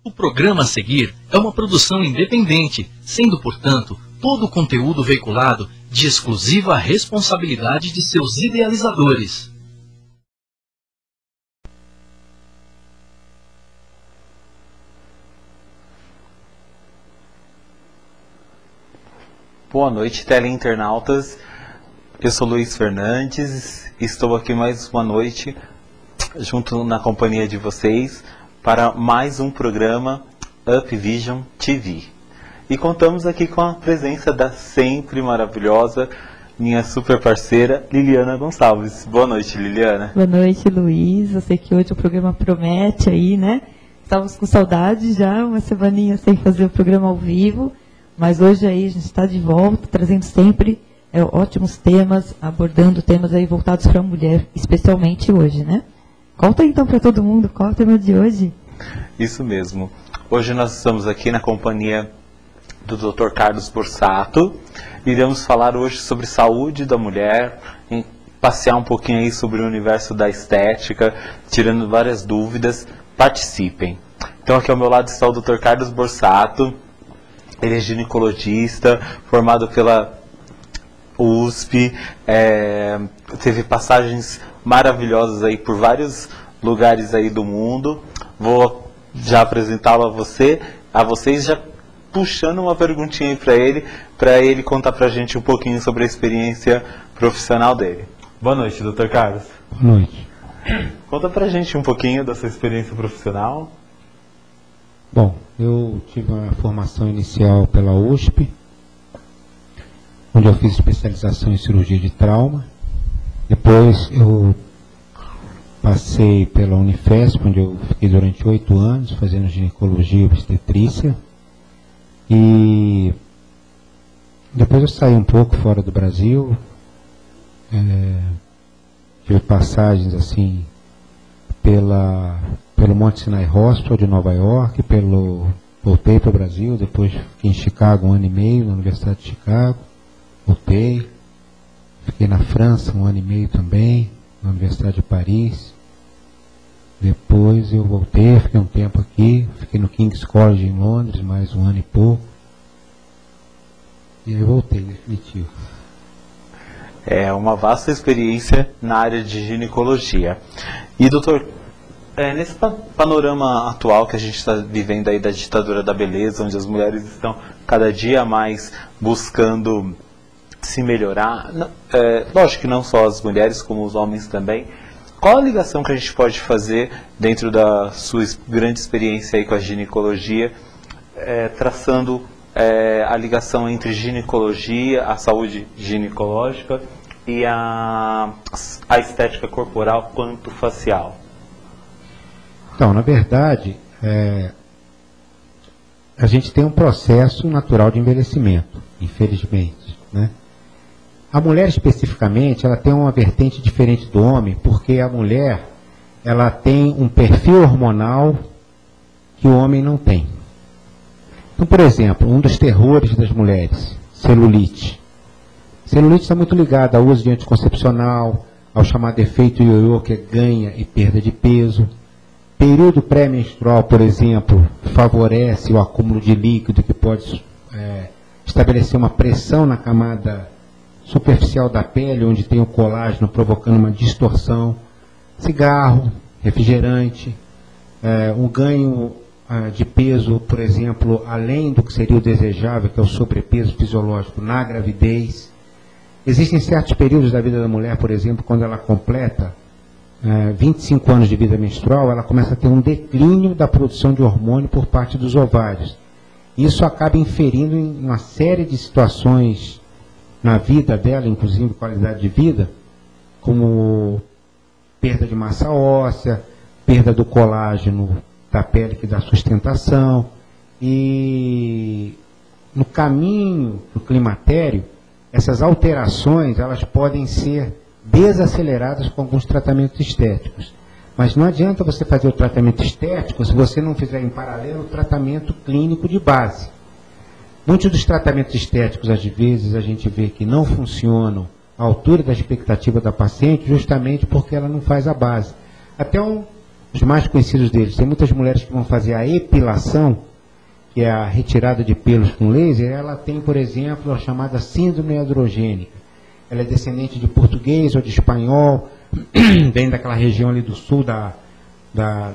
O programa a seguir é uma produção independente, sendo, portanto, todo o conteúdo veiculado de exclusiva responsabilidade de seus idealizadores. Boa noite, teleinternautas. Eu sou Luiz Fernandes, estou aqui mais uma noite, junto na companhia de vocês, para mais um programa Up Vision TV. E contamos aqui com a presença da sempre maravilhosa, minha super parceira, Liliana Gonçalves. Boa noite, Liliana. Boa noite, Luiz. Eu sei que hoje o programa promete aí, né? Estávamos com saudade já, uma semaninha sem fazer o programa ao vivo. Mas hoje aí a gente está de volta, trazendo sempre ótimos temas, abordando temas aí voltados para a mulher, especialmente hoje, né? Conta então para todo mundo, qual é o tema de hoje? Isso mesmo. Hoje nós estamos aqui na companhia do Dr. Carlos Borsato. Iremos falar hoje sobre saúde da mulher, passear um pouquinho aí sobre o universo da estética, tirando várias dúvidas. Participem. Então aqui ao meu lado está o Dr. Carlos Borsato. Ele é ginecologista, formado pela USP, teve passagens maravilhosas aí por vários lugares aí do mundo. Vou já apresentá-lo a vocês, já puxando uma perguntinha aí para ele contar pra gente um pouquinho sobre a experiência profissional dele. Boa noite, Dr. Carlos. Boa noite. Conta pra gente um pouquinho da sua experiência profissional. Bom, eu tive uma formação inicial pela USP, onde eu fiz especialização em cirurgia de trauma. Depois eu passei pela Unifesp, onde eu fiquei durante 8 anos fazendo ginecologia e obstetrícia. E depois eu saí um pouco fora do Brasil, tive passagens assim pelo Mount Sinai Hospital de Nova York, voltei para o Brasil, depois fiquei em Chicago 1 ano e meio, na Universidade de Chicago, voltei, fiquei na França 1 ano e meio também, na Universidade de Paris, depois eu voltei, fiquei um tempo aqui, fiquei no King's College em Londres, mais 1 ano e pouco, e aí voltei, definitivo. É uma vasta experiência na área de ginecologia. E doutor, nesse panorama atual que a gente está vivendo aí da ditadura da beleza, onde as mulheres estão cada dia mais buscando se melhorar, lógico que não só as mulheres, como os homens também, qual a ligação que a gente pode fazer dentro da sua grande experiência aí com a ginecologia, traçando a ligação entre ginecologia, a saúde ginecológica e a estética corporal quanto facial? Então, na verdade, a gente tem um processo natural de envelhecimento, infelizmente, né? A mulher especificamente, ela tem uma vertente diferente do homem, porque a mulher, ela tem um perfil hormonal que o homem não tem. Então, por exemplo, um dos terrores das mulheres, celulite. Celulite está muito ligado ao uso de anticoncepcional, ao chamado efeito ioiô, que é ganha e perda de peso. Período pré-menstrual, por exemplo, favorece o acúmulo de líquido que pode estabelecer uma pressão na camada superficial da pele, onde tem o colágeno provocando uma distorção. Cigarro, refrigerante, um ganho de peso, por exemplo, além do que seria o desejável, que é o sobrepeso fisiológico na gravidez. Existem certos períodos da vida da mulher, por exemplo, quando ela completa 25 anos de vida menstrual, ela começa a ter um declínio da produção de hormônio por parte dos ovários. Isso acaba inferindo em uma série de situações na vida dela, inclusive qualidade de vida, como perda de massa óssea, perda do colágeno da pele que dá sustentação, e no caminho do climatério, essas alterações elas podem ser desaceleradas com alguns tratamentos estéticos. Mas não adianta você fazer o tratamento estético se você não fizer em paralelo o tratamento clínico de base. Muitos dos tratamentos estéticos, às vezes, a gente vê que não funcionam à altura da expectativa da paciente, justamente porque ela não faz a base. Até os mais conhecidos deles. Tem muitas mulheres que vão fazer a epilação, que é a retirada de pelos com laser. Ela tem, por exemplo, a chamada síndrome androgênica. Ela é descendente de português ou de espanhol, vem daquela região ali do sul da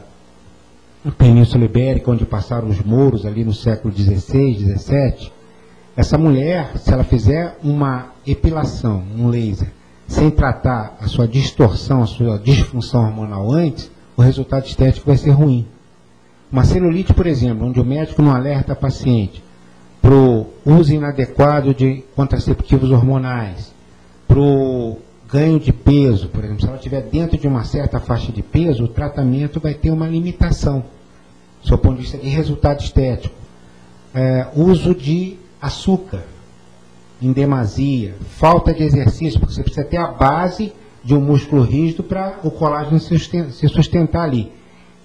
Península Ibérica, onde passaram os mouros ali no século XVI, XVII. Essa mulher, se ela fizer uma epilação, um laser, sem tratar a sua distorção, a sua disfunção hormonal antes, o resultado estético vai ser ruim. Uma celulite, por exemplo, onde o médico não alerta a paciente para o uso inadequado de contraceptivos hormonais, para o ganho de peso, por exemplo, se ela estiver dentro de uma certa faixa de peso, o tratamento vai ter uma limitação, do seu ponto de vista de resultado estético. Uso de açúcar em demasia, falta de exercício, porque você precisa ter a base de um músculo rígido para o colágeno se sustentar ali.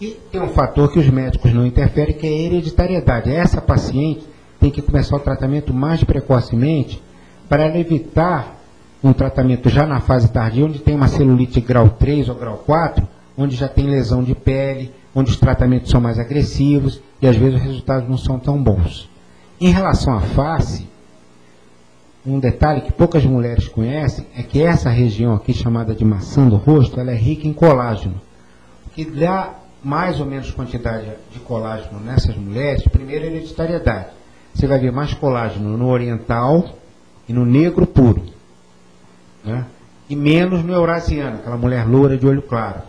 E tem um fator que os médicos não interferem, que é a hereditariedade. Essa paciente tem que começar o tratamento mais precocemente para ela evitar um tratamento já na fase tardia, onde tem uma celulite grau 3 ou grau 4, onde já tem lesão de pele, onde os tratamentos são mais agressivos e às vezes os resultados não são tão bons. Em relação à face, um detalhe que poucas mulheres conhecem é que essa região aqui, chamada de maçã do rosto, ela é rica em colágeno. O que dá mais ou menos quantidade de colágeno nessas mulheres, primeiro, é hereditariedade. Você vai ver mais colágeno no oriental e no negro puro, né? E menos no eurasiano, aquela mulher loura de olho claro.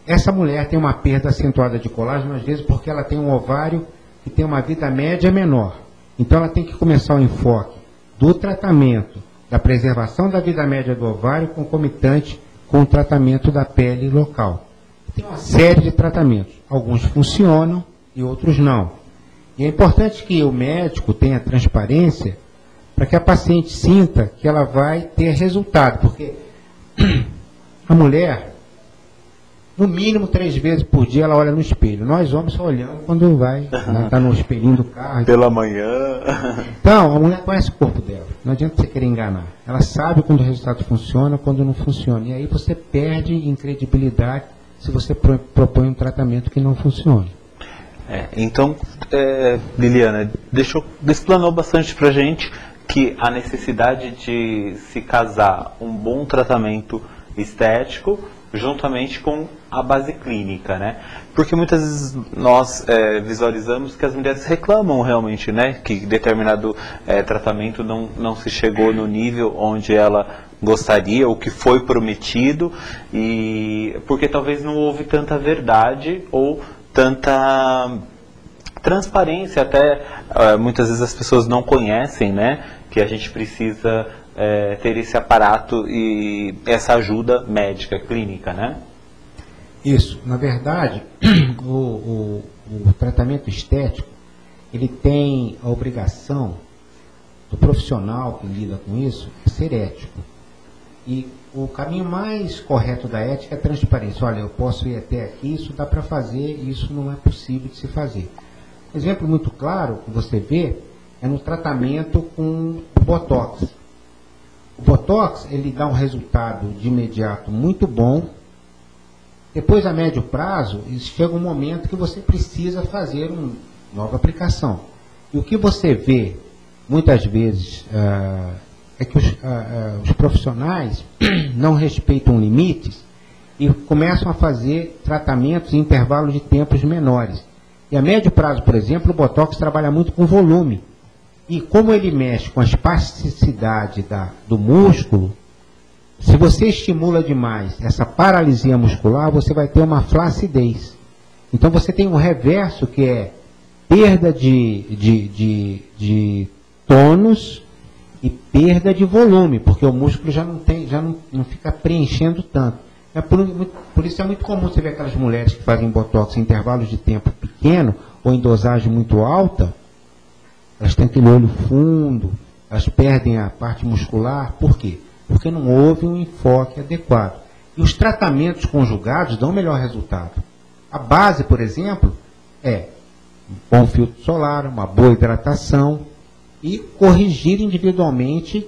Essa mulher tem uma perda acentuada de colágeno, às vezes porque ela tem um ovário que tem uma vida média menor. Então ela tem que começar o enfoque do tratamento, da preservação da vida média do ovário, concomitante com o tratamento da pele local. Tem uma série de tratamentos. Alguns funcionam e outros não. E é importante que o médico tenha transparência para que a paciente sinta que ela vai ter resultado. Porque a mulher, no mínimo 3 vezes por dia, ela olha no espelho. Nós homens só olhamos quando vai, está no espelhinho do carro. Pela manhã. Então, a mulher conhece o corpo dela. Não adianta você querer enganar. Ela sabe quando o resultado funciona, quando não funciona. E aí você perde em credibilidade se você propõe um tratamento que não funciona. Então, Liliana, explanou bastante pra gente que a necessidade de se casar um bom tratamento estético juntamente com a base clínica, né? Porque muitas vezes nós visualizamos que as mulheres reclamam realmente, né? Que determinado tratamento não se chegou no nível onde ela gostaria, ou que foi prometido, e porque talvez não houve tanta verdade ou tanta transparência, até muitas vezes as pessoas não conhecem, né? Que a gente precisa ter esse aparato e essa ajuda médica, clínica, né? Isso. Na verdade, o tratamento estético, ele tem a obrigação do profissional que lida com isso ser ético. E o caminho mais correto da ética é a transparência. Olha, eu posso ir até aqui, isso dá para fazer, isso não é possível de se fazer. Um exemplo muito claro que você vê é no tratamento com o Botox. O Botox, ele dá um resultado de imediato muito bom. Depois, a médio prazo, chega um momento que você precisa fazer uma nova aplicação. E o que você vê, muitas vezes, é que os profissionais não respeitam limites e começam a fazer tratamentos em intervalos de tempos menores. E a médio prazo, por exemplo, o Botox trabalha muito com volume. E como ele mexe com a espasticidade do músculo, se você estimula demais essa paralisia muscular, você vai ter uma flacidez. Então você tem um reverso, que é perda de tônus e perda de volume, porque o músculo já não fica preenchendo tanto. Por isso é muito comum você ver aquelas mulheres que fazem Botox em intervalos de tempo pequeno ou em dosagem muito alta. Elas têm aquele olho fundo, elas perdem a parte muscular. Por quê? Porque não houve um enfoque adequado. E os tratamentos conjugados dão melhor resultado. A base, por exemplo, é um bom filtro solar, uma boa hidratação e corrigir individualmente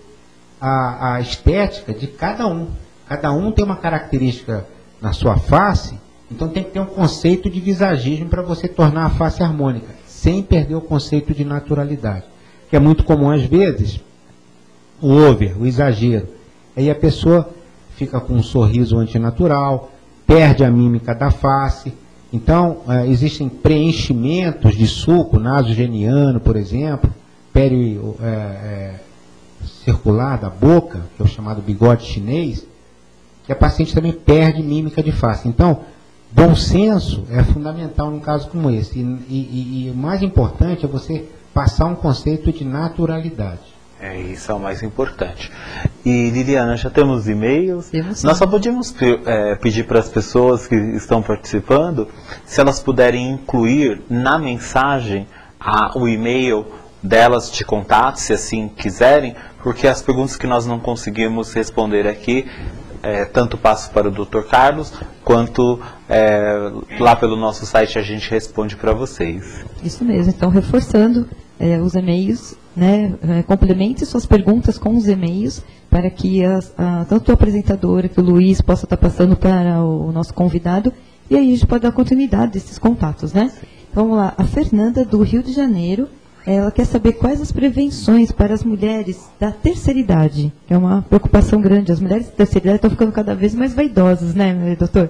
a estética de cada um. Cada um tem uma característica na sua face Então tem que ter um conceito de visagismo para você tornar a face harmônica, sem perder o conceito de naturalidade, que é muito comum às vezes, o over, o exagero. Aí a pessoa fica com um sorriso antinatural, perde a mímica da face. Então, existem preenchimentos de sulco nasogeniano, por exemplo, circular da boca, que é o chamado bigode chinês, que a paciente também perde mímica de face. Então, bom senso é fundamental num caso como esse. E o mais importante é você passar um conceito de naturalidade. Isso é o mais importante. E Liliana, já temos e-mails? Nós só podíamos pedir para as pessoas que estão participando, se elas puderem incluir na mensagem o e-mail delas de contato, se assim quiserem, porque as perguntas que nós não conseguimos responder aqui, tanto passo para o Dr. Carlos, quanto lá pelo nosso site a gente responde para vocês. Isso mesmo, então reforçando os e-mails, né, complemente suas perguntas com os e-mails, para que tanto a apresentadora, que o Luiz, possa estar passando para o nosso convidado, e aí a gente pode dar continuidade desses contatos, né? Então, vamos lá, a Fernanda, do Rio de Janeiro, ela quer saber quais as prevenções para as mulheres da terceira idade, que é uma preocupação grande. As mulheres da terceira idade estão ficando cada vez mais vaidosas, né, doutor?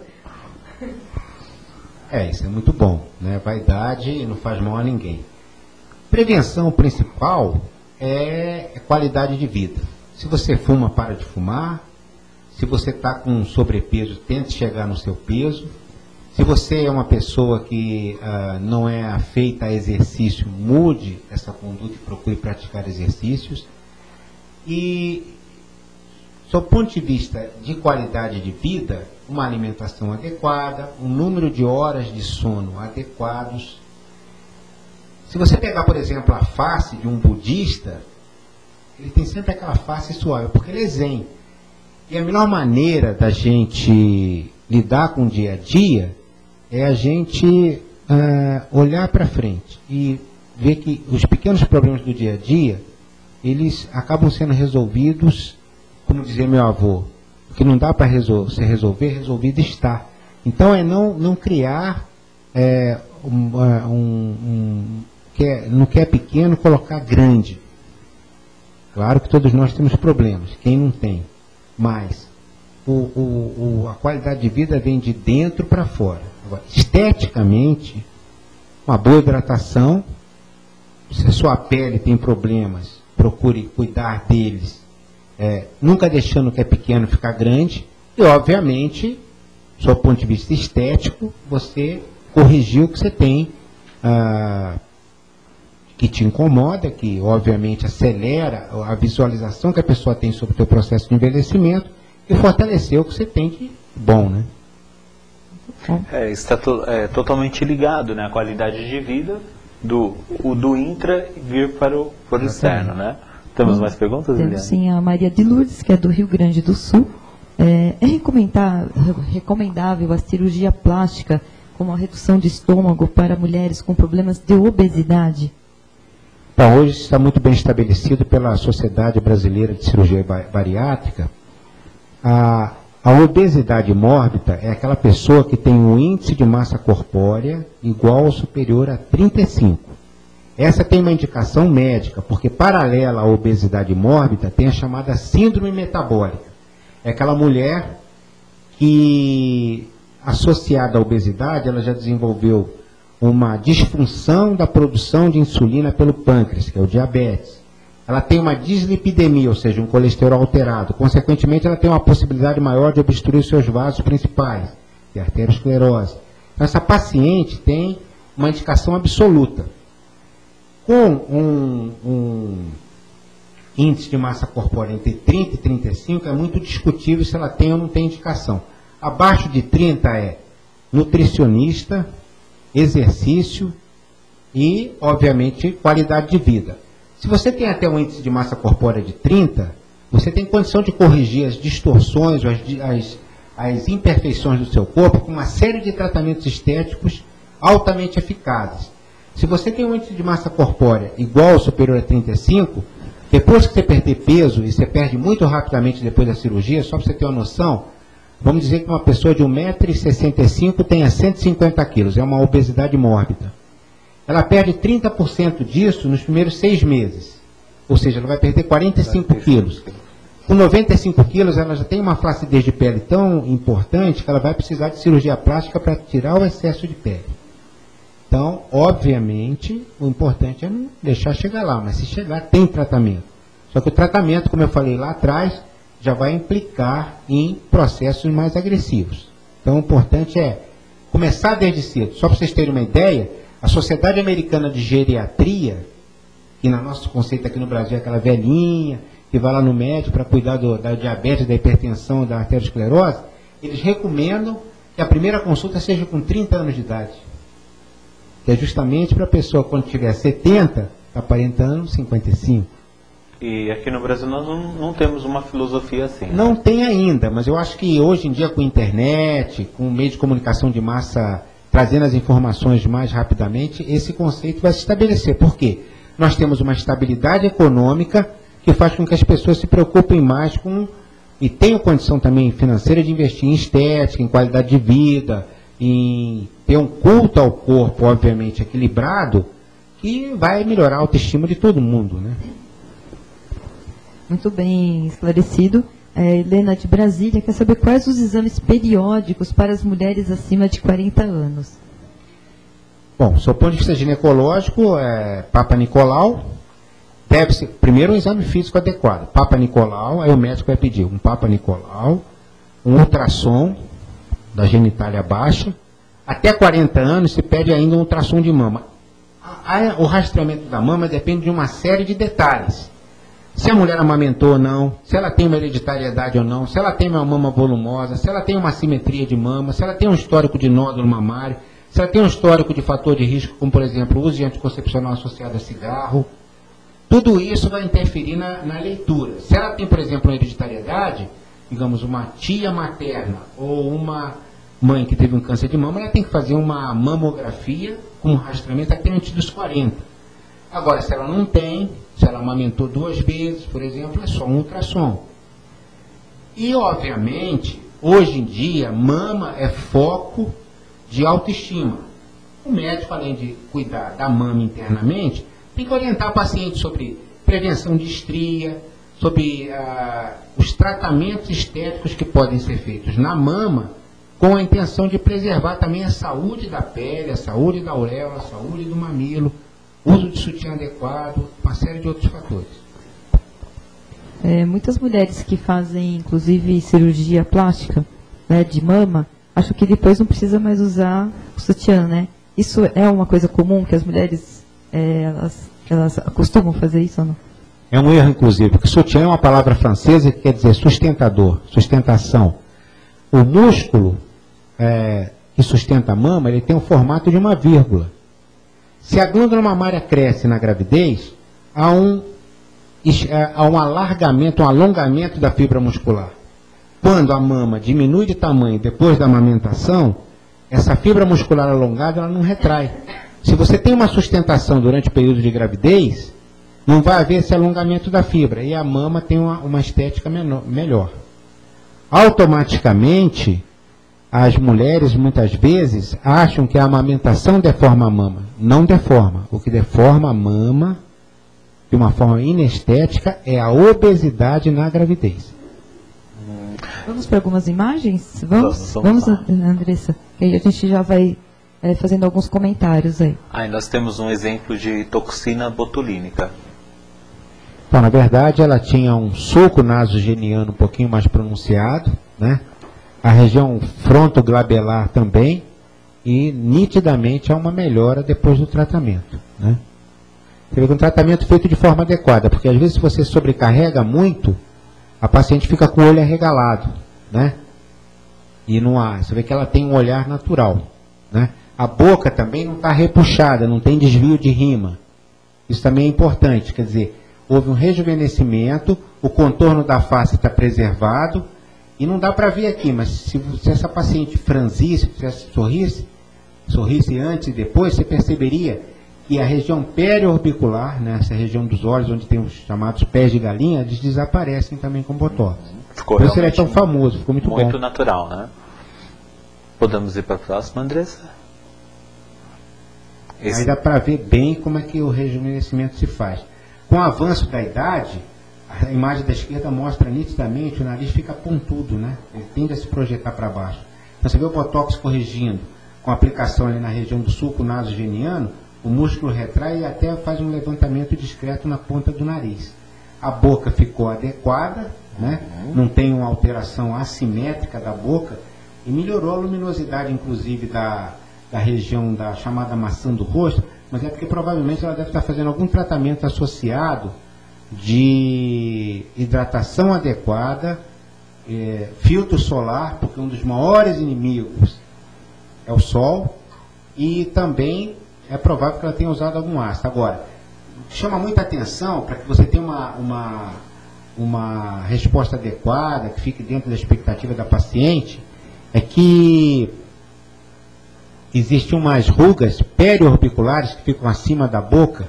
Isso é muito bom, né? Vaidade não faz mal a ninguém. Prevenção principal é qualidade de vida. Se você fuma, para de fumar. Se você está com sobrepeso, tente chegar no seu peso. Se você é uma pessoa que não é afeita a exercício, mude essa conduta e procure praticar exercícios. E, sob o ponto de vista de qualidade de vida, uma alimentação adequada, um número de horas de sono adequados. Se você pegar, por exemplo, a face de um budista, ele tem sempre aquela face suave, porque ele é zen. E a melhor maneira da gente lidar com o dia a dia é a gente olhar para frente e ver que os pequenos problemas do dia a dia, eles acabam sendo resolvidos, como dizia meu avô, o que não dá para se resolver, resolvido está. Então é não criar no que é pequeno, colocar grande. Claro que todos nós temos problemas, quem não tem, mas a qualidade de vida vem de dentro para fora. Agora, esteticamente, uma boa hidratação, se a sua pele tem problemas, procure cuidar deles, nunca deixando o que é pequeno ficar grande, e obviamente, do seu ponto de vista estético, você corrigir o que você tem que te incomoda, que obviamente acelera a visualização que a pessoa tem sobre o seu processo de envelhecimento, e fortalecer o que você tem de bom, né? Está totalmente ligado, né? A qualidade de vida do intra vir para o externo, né? Temos mais perguntas, Liliane? Temos sim, a Maria de Lourdes, que é do Rio Grande do Sul. É recomendável a cirurgia plástica como a redução de estômago para mulheres com problemas de obesidade? Bom, hoje está muito bem estabelecido pela Sociedade Brasileira de Cirurgia Bariátrica. A obesidade mórbida é aquela pessoa que tem um índice de massa corpórea igual ou superior a 35. Essa tem uma indicação médica, porque paralela à obesidade mórbida tem a chamada síndrome metabólica. É aquela mulher que, associada à obesidade, ela já desenvolveu uma disfunção da produção de insulina pelo pâncreas, que é o diabetes. Ela tem uma dislipidemia, ou seja, um colesterol alterado. Consequentemente, ela tem uma possibilidade maior de obstruir os seus vasos principais, que é a arteriosclerose. Então, essa paciente tem uma indicação absoluta. Com um índice de massa corpórea entre 30 e 35, é muito discutível se ela tem ou não tem indicação. Abaixo de 30 é nutricionista, exercício e, obviamente, qualidade de vida. Se você tem até um índice de massa corpórea de 30, você tem condição de corrigir as distorções, as imperfeições do seu corpo com uma série de tratamentos estéticos altamente eficazes. Se você tem um índice de massa corpórea igual ou superior a 35, depois que você perder peso, e você perde muito rapidamente depois da cirurgia, só para você ter uma noção, Vamos dizer que uma pessoa de 1,65 m tenha 150 quilos, é uma obesidade mórbida. Ela perde 30% disso nos primeiros 6 meses. Ou seja, ela vai perder 45 quilos. Com 95 quilos, ela já tem uma flacidez de pele tão importante que ela vai precisar de cirurgia plástica para tirar o excesso de pele. Então, obviamente, o importante é não deixar chegar lá, mas se chegar, tem tratamento. Só que o tratamento, como eu falei lá atrás, já vai implicar em processos mais agressivos. Então, o importante é começar desde cedo. Só para vocês terem uma ideia, a Sociedade Americana de Geriatria, que no nosso conceito aqui no Brasil é aquela velhinha, que vai lá no médico para cuidar da diabetes, da hipertensão, da arteriosclerose, eles recomendam que a primeira consulta seja com 30 anos de idade. Que é justamente para a pessoa, quando tiver 70, aparentando 55. E aqui no Brasil nós não temos uma filosofia assim. Não tem ainda, mas eu acho que hoje em dia com a internet, com o meio de comunicação de massa trazendo as informações mais rapidamente, esse conceito vai se estabelecer. Por quê? Nós temos uma estabilidade econômica que faz com que as pessoas se preocupem mais com, e tenham condição também financeira de investir em estética, em qualidade de vida, em ter um culto ao corpo, obviamente, equilibrado, que vai melhorar a autoestima de todo mundo, né? Muito bem esclarecido. Helena de Brasília quer saber quais os exames periódicos para as mulheres acima de 40 anos. Bom, do ponto de vista ginecológico, Papa Nicolau, deve ser, primeiro, um exame físico adequado. Papa Nicolau, aí o médico vai pedir um Papa Nicolau, um ultrassom da genitália baixa. Até 40 anos se pede ainda um ultrassom de mama. O rastreamento da mama depende de uma série de detalhes. Se a mulher amamentou ou não, se ela tem uma hereditariedade ou não, se ela tem uma mama volumosa, se ela tem uma simetria de mama, se ela tem um histórico de nódulo mamário, se ela tem um histórico de fator de risco, como por exemplo o uso de anticoncepcional associado a cigarro. Tudo isso vai interferir na leitura. Se ela tem, por exemplo, uma hereditariedade, digamos, uma tia materna ou uma mãe que teve um câncer de mama, ela tem que fazer uma mamografia com rastreamento até antes dos 40. Agora, se ela não tem, se ela amamentou 2 vezes, por exemplo, é só um ultrassom. E, obviamente, hoje em dia, mama é foco de autoestima. O médico, além de cuidar da mama internamente, tem que orientar o paciente sobre prevenção de estria, sobre os tratamentos estéticos que podem ser feitos na mama, com a intenção de preservar também a saúde da pele, a saúde da auréola, a saúde do mamilo, uso de sutiã adequado, uma série de outros fatores. Muitas mulheres que fazem, inclusive, cirurgia plástica, né, de mama, acham que depois não precisa mais usar o sutiã, né? Isso é uma coisa comum que as mulheres, elas costumam fazer isso ou não? É um erro, inclusive, porque sutiã é uma palavra francesa que quer dizer sustentador, sustentação. O músculo que sustenta a mama, ele tem o formato de uma vírgula. Se a glândula mamária cresce na gravidez, há um alargamento, um alongamento da fibra muscular. Quando a mama diminui de tamanho depois da amamentação, essa fibra muscular alongada ela não retrai. Se você tem uma sustentação durante o período de gravidez, não vai haver esse alongamento da fibra e a mama tem uma estética melhor. Automaticamente, as mulheres muitas vezes acham que a amamentação deforma a mama. Não deforma. O que deforma a mama de uma forma inestética é a obesidade na gravidez. Vamos para algumas imagens? Vamos, Andressa. Que aí a gente já vai fazendo alguns comentários aí. Aí nós temos um exemplo de toxina botulínica. Então, na verdade, ela tinha um sulco nasogeniano um pouquinho mais pronunciado, né? A região frontoglabelar também, e nitidamente há uma melhora depois do tratamento, né? Você vê que um tratamento feito de forma adequada, porque às vezes se você sobrecarrega muito, a paciente fica com o olho arregalado, né? E não há, você vê que ela tem um olhar natural, né? A boca também não está repuxada, não tem desvio de rima. Isso também é importante, quer dizer, houve um rejuvenescimento, o contorno da face está preservado, e não dá para ver aqui, mas se essa paciente franzisse, sorrisse antes e depois, você perceberia que a região periorbicular, né, essa região dos olhos, onde tem os chamados pés de galinha, eles desaparecem também com botox. Ficou Por isso ele é realmente tão famoso, ficou muito bom. natural, né? Podemos ir para a próxima, Andressa? Aí dá para ver bem como é que o rejuvenescimento se faz. Com o avanço da idade, a imagem da esquerda mostra nitidamente o nariz fica pontudo, né? Ele tende a se projetar para baixo. Então você vê o botox corrigindo, com aplicação ali na região do sulco nasogeniano, o músculo retrai e até faz um levantamento discreto na ponta do nariz. A boca ficou adequada, né? Não tem uma alteração assimétrica da boca e melhorou a luminosidade, inclusive, da região da chamada maçã do rosto, mas é porque provavelmente ela deve estar fazendo algum tratamento associado de hidratação adequada, filtro solar, porque um dos maiores inimigos é o sol, e também é provável que ela tenha usado algum ácido. Agora, chama muita atenção para que você tenha uma resposta adequada, que fique dentro da expectativa da paciente, é que existem umas rugas periorbiculares que ficam acima da boca,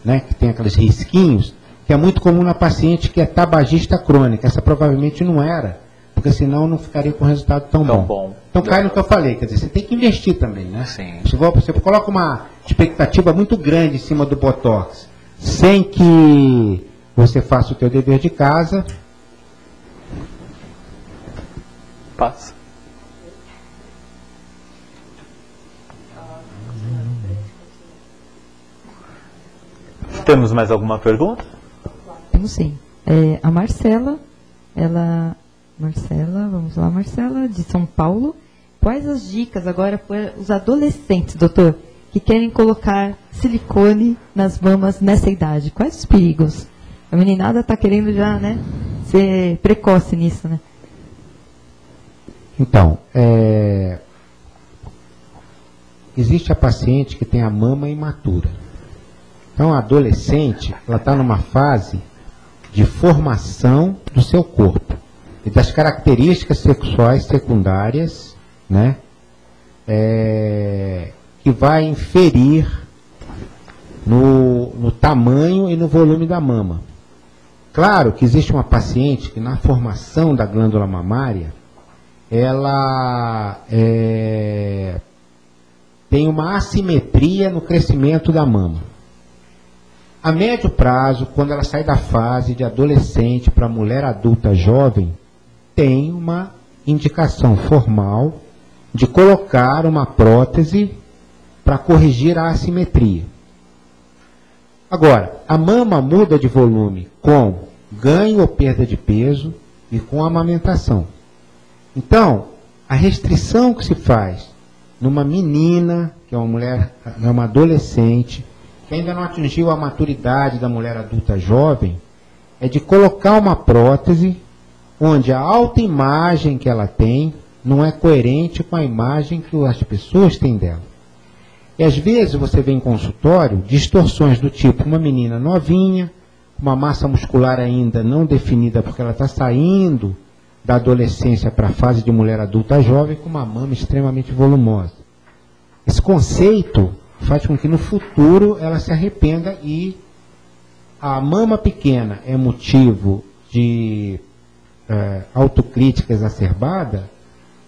né, que tem aqueles risquinhos, que é muito comum na paciente que é tabagista crônica. Essa provavelmente não era, porque senão não ficaria com resultado tão bom. Então cai no que eu falei, quer dizer, você tem que investir também, né? Sim. Você coloca uma expectativa muito grande em cima do botox, sem que você faça o teu dever de casa. Passa. Temos mais alguma pergunta? Temos sim. A Marcela, vamos lá, Marcela, de São Paulo. Quais as dicas agora para os adolescentes, doutor, que querem colocar silicone nas mamas nessa idade? Quais os perigos? A meninada está querendo já, né, ser precoce nisso, né? Então, existe a paciente que tem a mama imatura. Então, a adolescente, ela está numa fase de formação do seu corpo e das características sexuais secundárias, né, que vai inferir no tamanho e no volume da mama. Claro que existe uma paciente que na formação da glândula mamária, ela tem uma assimetria no crescimento da mama. A médio prazo, quando ela sai da fase de adolescente para mulher adulta jovem, tem uma indicação formal de colocar uma prótese para corrigir a assimetria. Agora, a mama muda de volume com ganho ou perda de peso e com amamentação. Então, a restrição que se faz numa menina, que é uma mulher, é uma adolescente, que ainda não atingiu a maturidade da mulher adulta jovem, é de colocar uma prótese onde a autoimagem que ela tem não é coerente com a imagem que as pessoas têm dela. E às vezes você vê em consultório distorções do tipo uma menina novinha, uma massa muscular ainda não definida porque ela está saindo da adolescência para a fase de mulher adulta jovem com uma mama extremamente volumosa. Esse conceito faz com que no futuro ela se arrependa e a mama pequena é motivo de autocrítica exacerbada,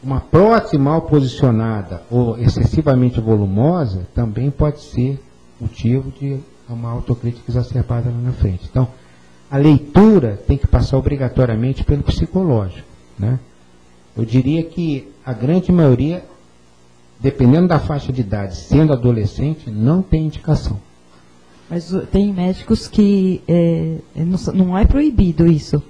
uma prótese mal posicionada ou excessivamente volumosa também pode ser motivo de uma autocrítica exacerbada lá na frente. Então, a leitura tem que passar obrigatoriamente pelo psicológico, né? Eu diria que a grande maioria, dependendo da faixa de idade, sendo adolescente, não tem indicação. Mas tem médicos que não é proibido isso?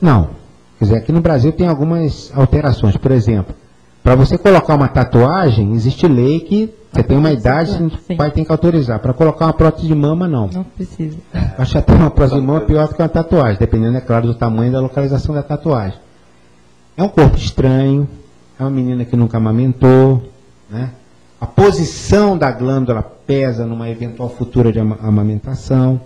Não. Quer dizer, aqui no Brasil tem algumas alterações. Por exemplo, para você colocar uma tatuagem, existe lei que você tem uma idade, o pai tem que autorizar. Para colocar uma prótese de mama, não. Não precisa. Acho até uma prótese de mama pior do que uma tatuagem, dependendo, é claro, do tamanho e da localização da tatuagem. É um corpo estranho, é uma menina que nunca amamentou, né? A posição da glândula pesa numa eventual futura de amamentação.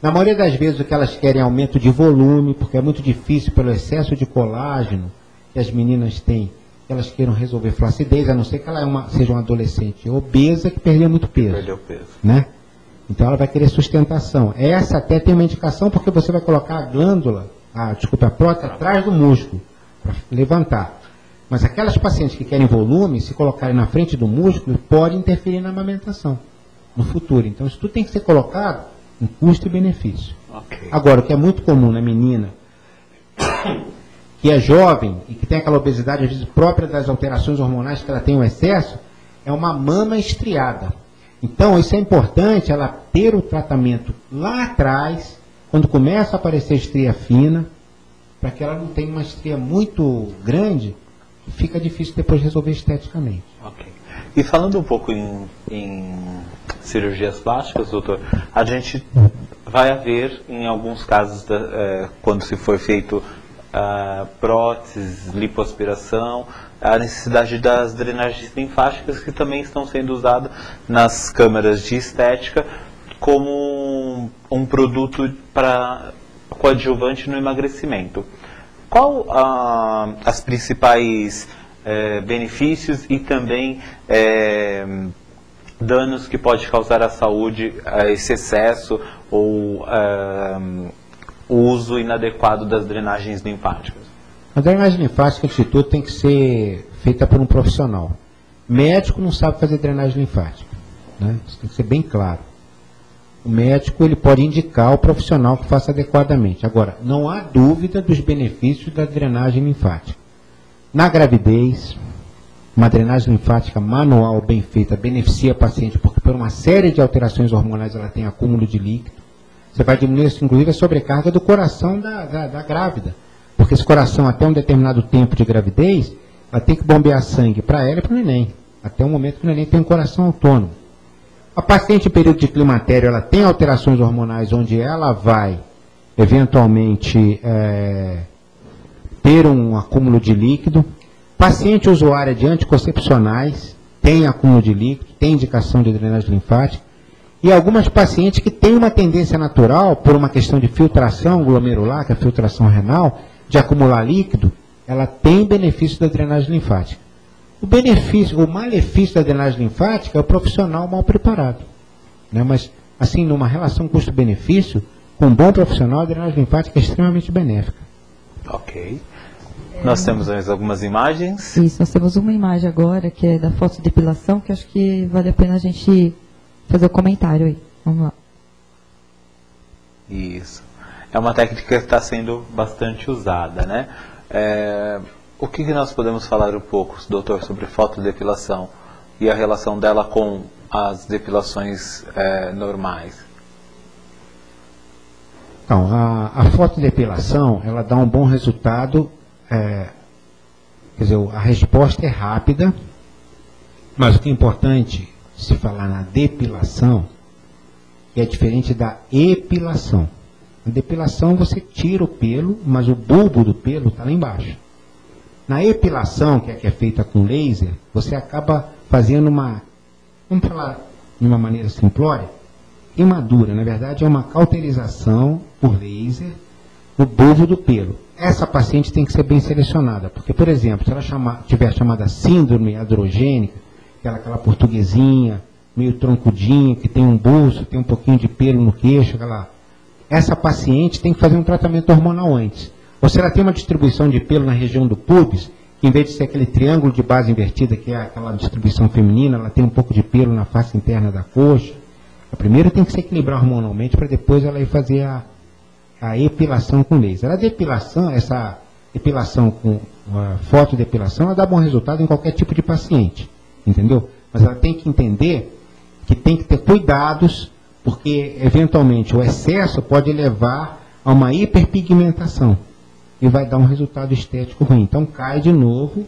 Na maioria das vezes o que elas querem é aumento de volume, porque é muito difícil pelo excesso de colágeno que as meninas têm, que elas queiram resolver flacidez, a não ser que ela seja uma adolescente obesa que perdeu muito peso. Perdeu peso. Né? Então ela vai querer sustentação. Essa até tem uma indicação porque você vai colocar a glândula a prótese atrás do músculo, para levantar. Mas aquelas pacientes que querem volume, se colocarem na frente do músculo, pode interferir na amamentação no futuro. Então, isso tudo tem que ser colocado em custo e benefício. Ok. Agora, o que é muito comum na menina, que é jovem e que tem aquela obesidade, às vezes, própria das alterações hormonais que ela tem um excesso, é uma mama estriada. Então, isso é importante, ela ter o tratamento lá atrás, quando começa a aparecer estria fina, para que ela não tenha uma estria muito grande, fica difícil depois resolver esteticamente. Ok. E falando um pouco em cirurgias plásticas, doutor, a gente vai haver, em alguns casos, quando se for feito próteses, lipoaspiração, a necessidade das drenagens linfáticas, que também estão sendo usadas nas câmaras de estética como um produto para coadjuvante no emagrecimento. Qual as principais benefícios e também danos que pode causar à saúde esse excesso ou o uso inadequado das drenagens linfáticas? A drenagem linfática, antes de tudo, tem que ser feita por um profissional. Médico não sabe fazer drenagem linfática, né? Isso tem que ser bem claro. O médico ele pode indicar o profissional que faça adequadamente. Agora, não há dúvida dos benefícios da drenagem linfática. Na gravidez, uma drenagem linfática manual bem feita beneficia a paciente, porque por uma série de alterações hormonais ela tem acúmulo de líquido. Você vai diminuir, inclusive, a sobrecarga do coração da grávida. Porque esse coração, até um determinado tempo de gravidez, ela tem que bombear sangue para ela e para o neném. Até o momento que o neném tem um coração autônomo. A paciente em período de climatério, ela tem alterações hormonais onde ela vai, eventualmente, ter um acúmulo de líquido. Paciente usuária de anticoncepcionais tem acúmulo de líquido, tem indicação de drenagem linfática. E algumas pacientes que têm uma tendência natural, por uma questão de filtração glomerular, que é a filtração renal, de acumular líquido, ela tem benefício da drenagem linfática. O malefício da drenagem linfática é o profissional mal preparado, né? Mas, assim, numa relação custo-benefício, com um bom profissional, a drenagem linfática é extremamente benéfica. Ok. Nós temos mais algumas imagens. Isso, nós temos uma imagem agora, que é da fotodepilação, que acho que vale a pena a gente fazer o comentário aí. Vamos lá. Isso. É uma técnica que está sendo bastante usada, né? O que nós podemos falar um pouco, doutor, sobre fotodepilação e a relação dela com as depilações normais? Então, a fotodepilação, ela dá um bom resultado, quer dizer, a resposta é rápida, mas o que é importante se falar na depilação é diferente da epilação. Na depilação você tira o pelo, mas o bulbo do pelo está lá embaixo. Na epilação, que é feita com laser, você acaba fazendo vamos falar de uma maneira simplória, queimadura. Na verdade, é uma cauterização por laser no bulbo do pelo. Essa paciente tem que ser bem selecionada, porque, por exemplo, se ela tiver chamada síndrome androgênica, aquela portuguesinha, meio troncudinha, que tem um buço, tem um pouquinho de pelo no queixo, essa paciente tem que fazer um tratamento hormonal antes. Ou se ela tem uma distribuição de pelo na região do púbis, que em vez de ser aquele triângulo de base invertida, que é aquela distribuição feminina, ela tem um pouco de pelo na face interna da coxa. A primeira tem que se equilibrar hormonalmente para depois ela ir fazer a epilação com laser. Essa epilação com fotodepilação, ela dá bom resultado em qualquer tipo de paciente, entendeu? Mas ela tem que entender que tem que ter cuidados, porque eventualmente o excesso pode levar a uma hiperpigmentação e vai dar um resultado estético ruim. Então cai de novo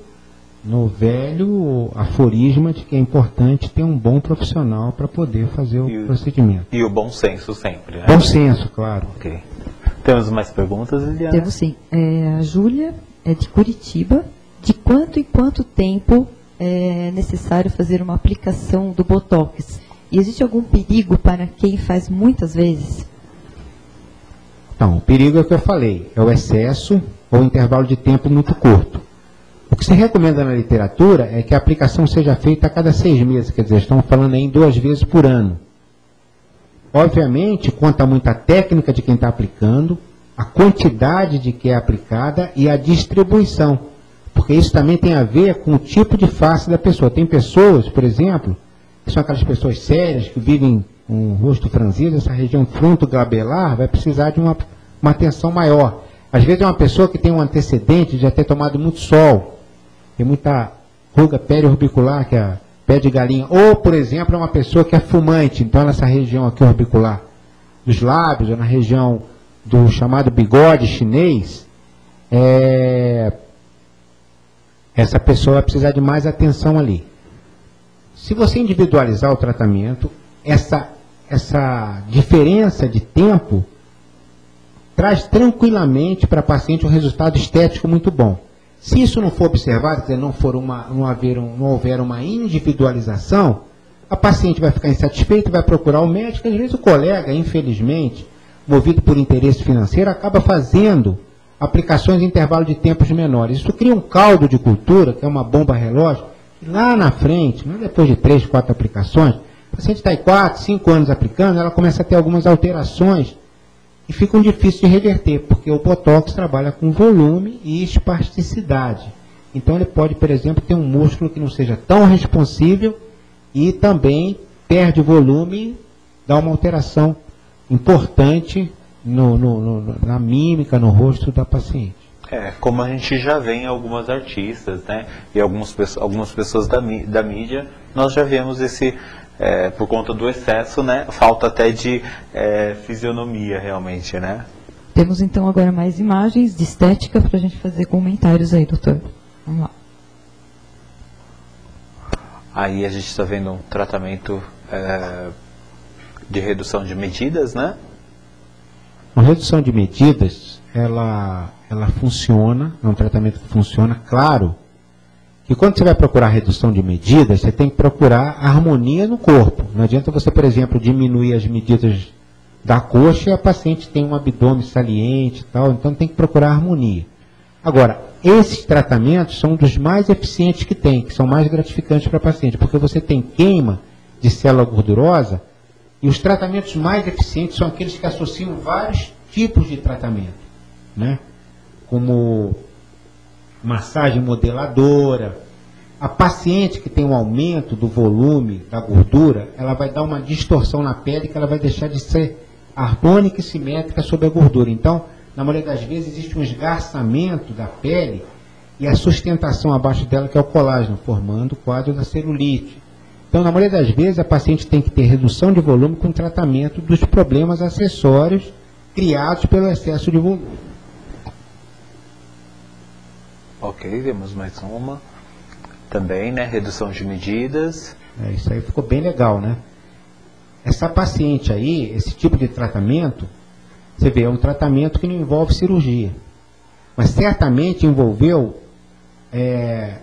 no velho aforisma de que é importante ter um bom profissional para poder fazer o procedimento. E o bom senso sempre, né? Bom senso, claro. Ok. Temos mais perguntas, Liliana? Temos sim. A Júlia é de Curitiba. De quanto em quanto tempo é necessário fazer uma aplicação do Botox? E existe algum perigo para quem faz muitas vezes? Então, o perigo é o que eu falei, é o excesso ou intervalo de tempo muito curto. O que se recomenda na literatura é que a aplicação seja feita a cada 6 meses, quer dizer, estamos falando aí em 2 vezes por ano. Obviamente, conta muito a técnica de quem está aplicando, a quantidade de que é aplicada e a distribuição. Porque isso também tem a ver com o tipo de face da pessoa. Tem pessoas, por exemplo, que são aquelas pessoas sérias, que vivem com o rosto franzido, essa região fronto-glabelar vai precisar de uma atenção maior. Às vezes é uma pessoa que tem um antecedente de já ter tomado muito sol, tem muita ruga periorbicular, que é pé de galinha. Ou, por exemplo, é uma pessoa que é fumante, então nessa região aqui orbicular dos lábios, ou na região do chamado bigode chinês, essa pessoa vai precisar de mais atenção ali. Se você individualizar o tratamento, essa diferença de tempo traz tranquilamente para a paciente um resultado estético muito bom. Se isso não for observado, quer dizer, não houver uma individualização, a paciente vai ficar insatisfeita, vai procurar o médico, às vezes o colega, infelizmente, movido por interesse financeiro, acaba fazendo aplicações em intervalo de tempos menores. Isso cria um caldo de cultura, que é uma bomba relógio, e lá na frente, depois de 3, 4 aplicações, a paciente está aí 4, 5 anos aplicando, ela começa a ter algumas alterações e ficam difíceis de reverter, porque o Botox trabalha com volume e espasticidade. Então ele pode, por exemplo, ter um músculo que não seja tão responsível e também perde volume, dá uma alteração importante na mímica, no rosto da paciente. Como a gente já vê em algumas artistas, né, e algumas pessoas da mídia, nós já vemos esse, por conta do excesso, né, falta até de fisionomia realmente, né? Temos então agora mais imagens de estética para a gente fazer comentários aí, doutor. Vamos lá. Aí a gente está vendo um tratamento de redução de medidas, né? A redução de medidas, ela funciona, é um tratamento que funciona, claro, que quando você vai procurar redução de medidas, você tem que procurar harmonia no corpo. Não adianta você, por exemplo, diminuir as medidas da coxa e a paciente tem um abdômen saliente e tal, então tem que procurar harmonia. Agora, esses tratamentos são dos mais eficientes que tem, que são mais gratificantes para a paciente, porque você tem queima de célula gordurosa e os tratamentos mais eficientes são aqueles que associam vários tipos de tratamento, né? Como massagem modeladora. A paciente que tem um aumento do volume da gordura, ela vai dar uma distorção na pele que ela vai deixar de ser harmônica e simétrica sobre a gordura. Então, na maioria das vezes, existe um esgarçamento da pele e a sustentação abaixo dela, que é o colágeno, formando o quadro da celulite. Então, na maioria das vezes, a paciente tem que ter redução de volume com tratamento dos problemas acessórios criados pelo excesso de volume. Ok, vemos mais uma. Também, né, redução de medidas. Isso aí ficou bem legal, né? Essa paciente aí, esse tipo de tratamento, você vê, é um tratamento que não envolve cirurgia. Mas certamente envolveu,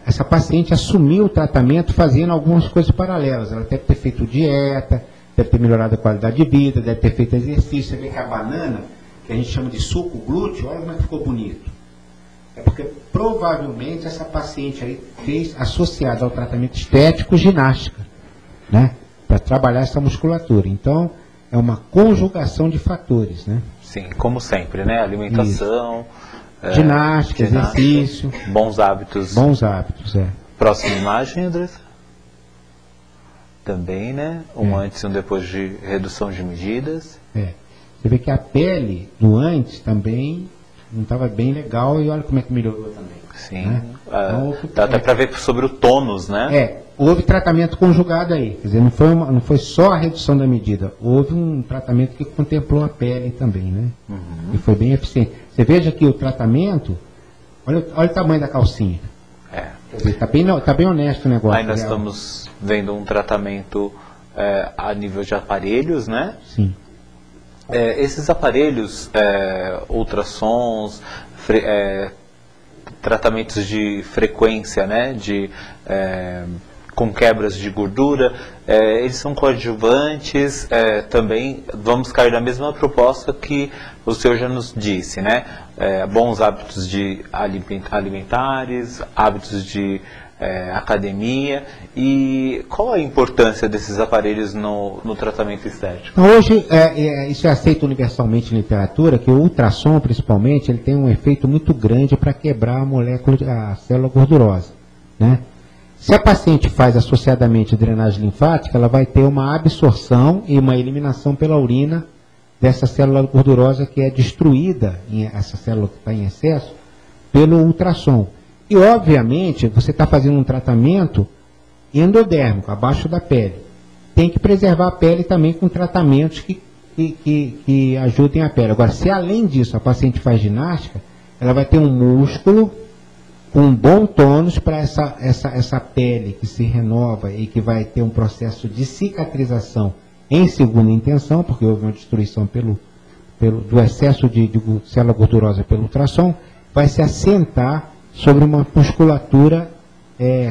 essa paciente assumiu o tratamento fazendo algumas coisas paralelas. Ela deve ter feito dieta, deve ter melhorado a qualidade de vida, deve ter feito exercício. Você vê que a banana, que a gente chama de suco glúteo, olha como é que ficou bonito. É porque provavelmente essa paciente aí fez, associado ao tratamento estético, ginástica, né? Para trabalhar essa musculatura. Então, é uma conjugação de fatores, né? Sim, como sempre, né? Alimentação, ginástica, exercício. Bons hábitos. Bons hábitos, Próxima imagem, Andressa. Também, né? Um antes e um depois de redução de medidas. Você vê que a pele do antes também não estava bem legal e olha como é que melhorou também. Sim. Né? Dá até para ver sobre o tônus, né? Houve tratamento conjugado aí. Quer dizer, não foi só a redução da medida. Houve um tratamento que contemplou a pele também, né? E foi bem eficiente. Você veja que o tratamento, olha o tamanho da calcinha. Quer dizer, tá bem honesto o negócio. Aí nós estamos vendo um tratamento a nível de aparelhos, né? Sim. Esses aparelhos, ultrassons, tratamentos de frequência, né, com quebras de gordura, eles são coadjuvantes, também vamos cair na mesma proposta que o senhor já nos disse, né? Bons hábitos alimentares, hábitos de academia. E qual a importância desses aparelhos no tratamento estético? Então, hoje, isso é aceito universalmente em literatura, que o ultrassom, principalmente, ele tem um efeito muito grande para quebrar a célula gordurosa, né? Se a paciente faz associadamente drenagem linfática, ela vai ter uma absorção e uma eliminação pela urina dessa célula gordurosa que é destruída, essa célula que está em excesso, pelo ultrassom. E, obviamente, você está fazendo um tratamento endodérmico, abaixo da pele. Tem que preservar a pele também com tratamentos que ajudem a pele. Agora, se além disso a paciente faz ginástica, ela vai ter um músculo com um bom tônus para essa pele que se renova e que vai ter um processo de cicatrização em segunda intenção, porque houve uma destruição do excesso de célula gordurosa pelo ultrassom, vai se assentar sobre uma musculatura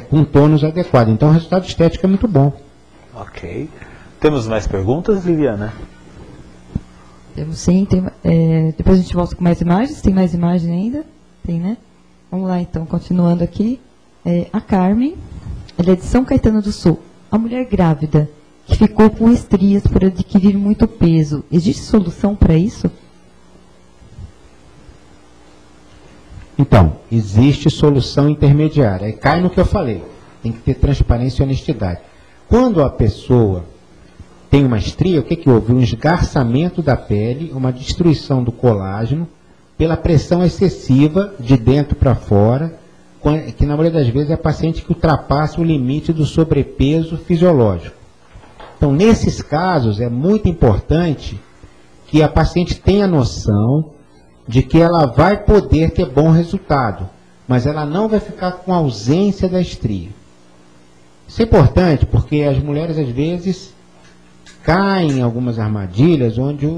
com tônus adequado. Então o resultado estético é muito bom. Ok. Temos mais perguntas, Liliana? Temos sim. Depois a gente volta com mais imagens. Tem mais imagem ainda? Tem, né? Vamos lá então, continuando aqui. A Carmen, ela é de São Caetano do Sul. A mulher grávida que ficou com estrias por adquirir muito peso. Existe solução para isso? Então, existe solução intermediária. Aí cai no que eu falei. Tem que ter transparência e honestidade. Quando a pessoa tem uma estria, o que houve? Um esgarçamento da pele, uma destruição do colágeno, pela pressão excessiva de dentro para fora, que na maioria das vezes é paciente que ultrapassa o limite do sobrepeso fisiológico. Então, nesses casos, é muito importante que a paciente tenha noção de que ela vai poder ter bom resultado, mas ela não vai ficar com ausência da estria. Isso é importante porque as mulheres, às vezes, caem em algumas armadilhas onde,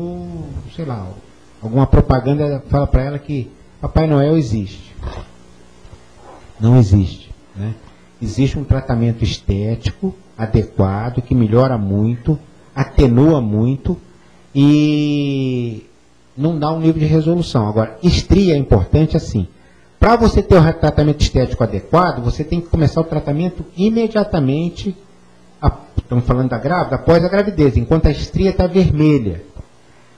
alguma propaganda fala para ela que Papai Noel existe. Não existe, né? Existe um tratamento estético adequado, que melhora muito, atenua muito e não dá um nível de resolução. Agora, estria é importante assim. Para você ter o tratamento estético adequado, você tem que começar o tratamento imediatamente, estamos falando da grávida, após a gravidez, enquanto a estria está vermelha.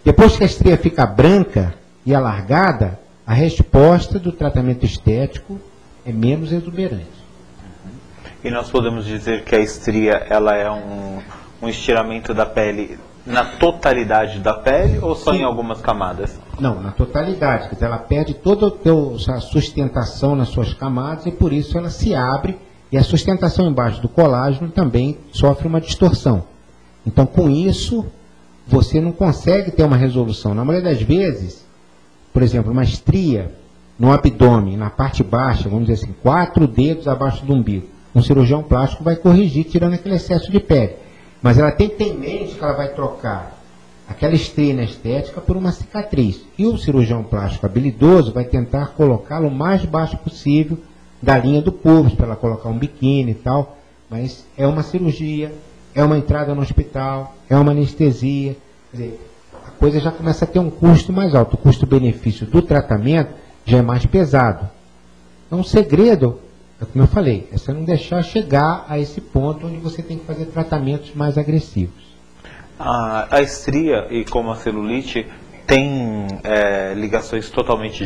Depois que a estria fica branca e alargada, a resposta do tratamento estético é menos exuberante. E nós podemos dizer que a estria ela é um estiramento da pele na totalidade da pele ou só em algumas camadas? Não, na totalidade. Quer dizer, ela perde toda a sustentação nas suas camadas e por isso ela se abre e a sustentação embaixo do colágeno também sofre uma distorção. Então, com isso, você não consegue ter uma resolução. Na maioria das vezes, por exemplo, uma estria no abdômen, na parte baixa, vamos dizer assim, 4 dedos abaixo do umbigo. Um cirurgião plástico vai corrigir, tirando aquele excesso de pele. Mas ela tem que ter em mente que ela vai trocar aquela estria na estética por uma cicatriz. E o cirurgião plástico habilidoso vai tentar colocá-lo o mais baixo possível da linha do pubis, para ela colocar um biquíni e tal. Mas é uma cirurgia, é uma entrada no hospital, é uma anestesia. Quer dizer, a coisa já começa a ter um custo mais alto. O custo-benefício do tratamento já é mais pesado. Então, o segredo, é como eu falei, é você não deixar chegar a esse ponto onde você tem que fazer tratamentos mais agressivos. A estria, e como a celulite, tem ligações totalmente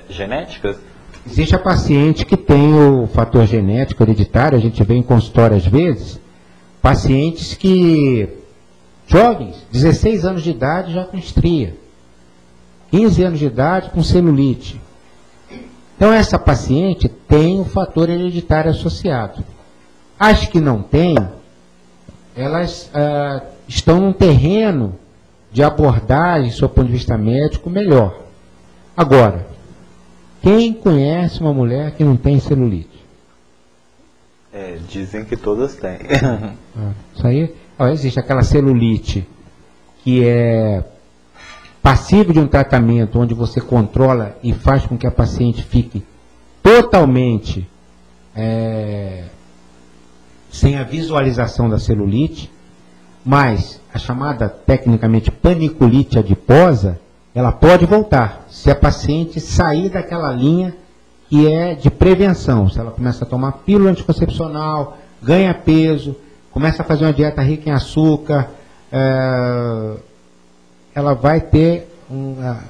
genéticas? Existe a paciente que tem o fator genético hereditário, a gente vê em consultório às vezes, pacientes que, jovens, 16 anos de idade já com estria, 15 anos de idade com celulite. Então essa paciente tem o fator hereditário associado. As que não têm, elas estão num terreno de abordagem, do seu ponto de vista médico, melhor. Agora, quem conhece uma mulher que não tem celulite? Dizem que todas têm. Isso aí, existe aquela celulite que é passivo de um tratamento onde você controla e faz com que a paciente fique totalmente sem a visualização da celulite, mas a chamada tecnicamente paniculite adiposa, ela pode voltar se a paciente sair daquela linha que é de prevenção. Se ela começa a tomar pílula anticoncepcional, ganha peso, começa a fazer uma dieta rica em açúcar, ela vai ter,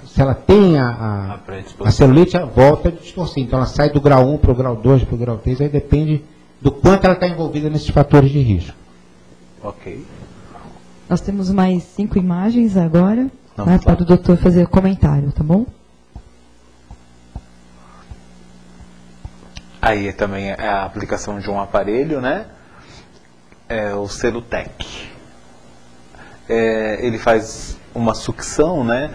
se ela tem a celulite, ela volta a distorcer. Então ela sai do grau 1 para o grau 2, para o grau 3, aí depende do quanto ela está envolvida nesses fatores de risco. Ok. Nós temos mais 5 imagens agora, tá, para o doutor fazer o comentário, tá bom? Aí também é a aplicação de um aparelho, né? É o Celutec. Ele faz uma sucção, né?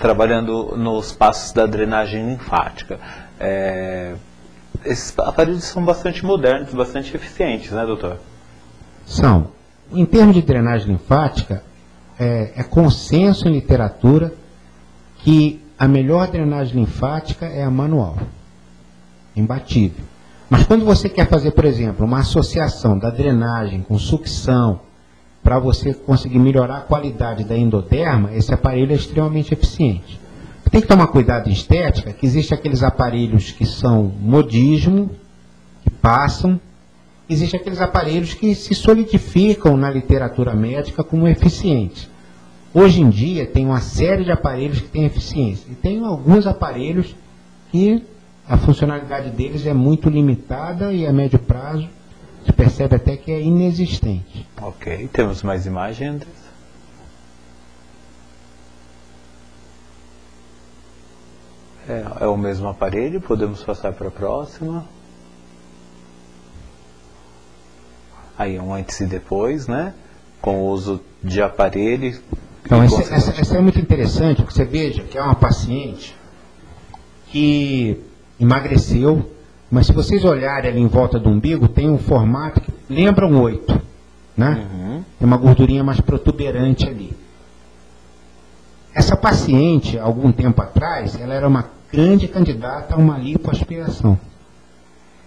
Trabalhando nos passos da drenagem linfática. Esses aparelhos são bastante modernos, bastante eficientes, né, doutor? São. Em termos de drenagem linfática, é consenso em literatura que a melhor drenagem linfática é a manual. Imbatível. Mas quando você quer fazer, por exemplo, uma associação da drenagem com sucção, para você conseguir melhorar a qualidade da endoderma, esse aparelho é extremamente eficiente. Tem que tomar cuidado em estética, que existem aqueles aparelhos que são modismo, que passam. Existem aqueles aparelhos que se solidificam na literatura médica como eficientes. Hoje em dia tem uma série de aparelhos que têm eficiência. E tem alguns aparelhos que a funcionalidade deles é muito limitada e a médio prazo se percebe até que é inexistente. Ok, temos mais imagens, Andrés? É o mesmo aparelho, podemos passar para a próxima. Aí um antes e depois, né? Com o uso de aparelho. Então, essa é muito interessante, porque você veja que é uma paciente que emagreceu, mas se vocês olharem ali em volta do umbigo, tem um formato que lembra um 8, né? Uhum. Tem uma gordurinha mais protuberante ali. Essa paciente, algum tempo atrás, ela era uma grande candidata a uma lipoaspiração.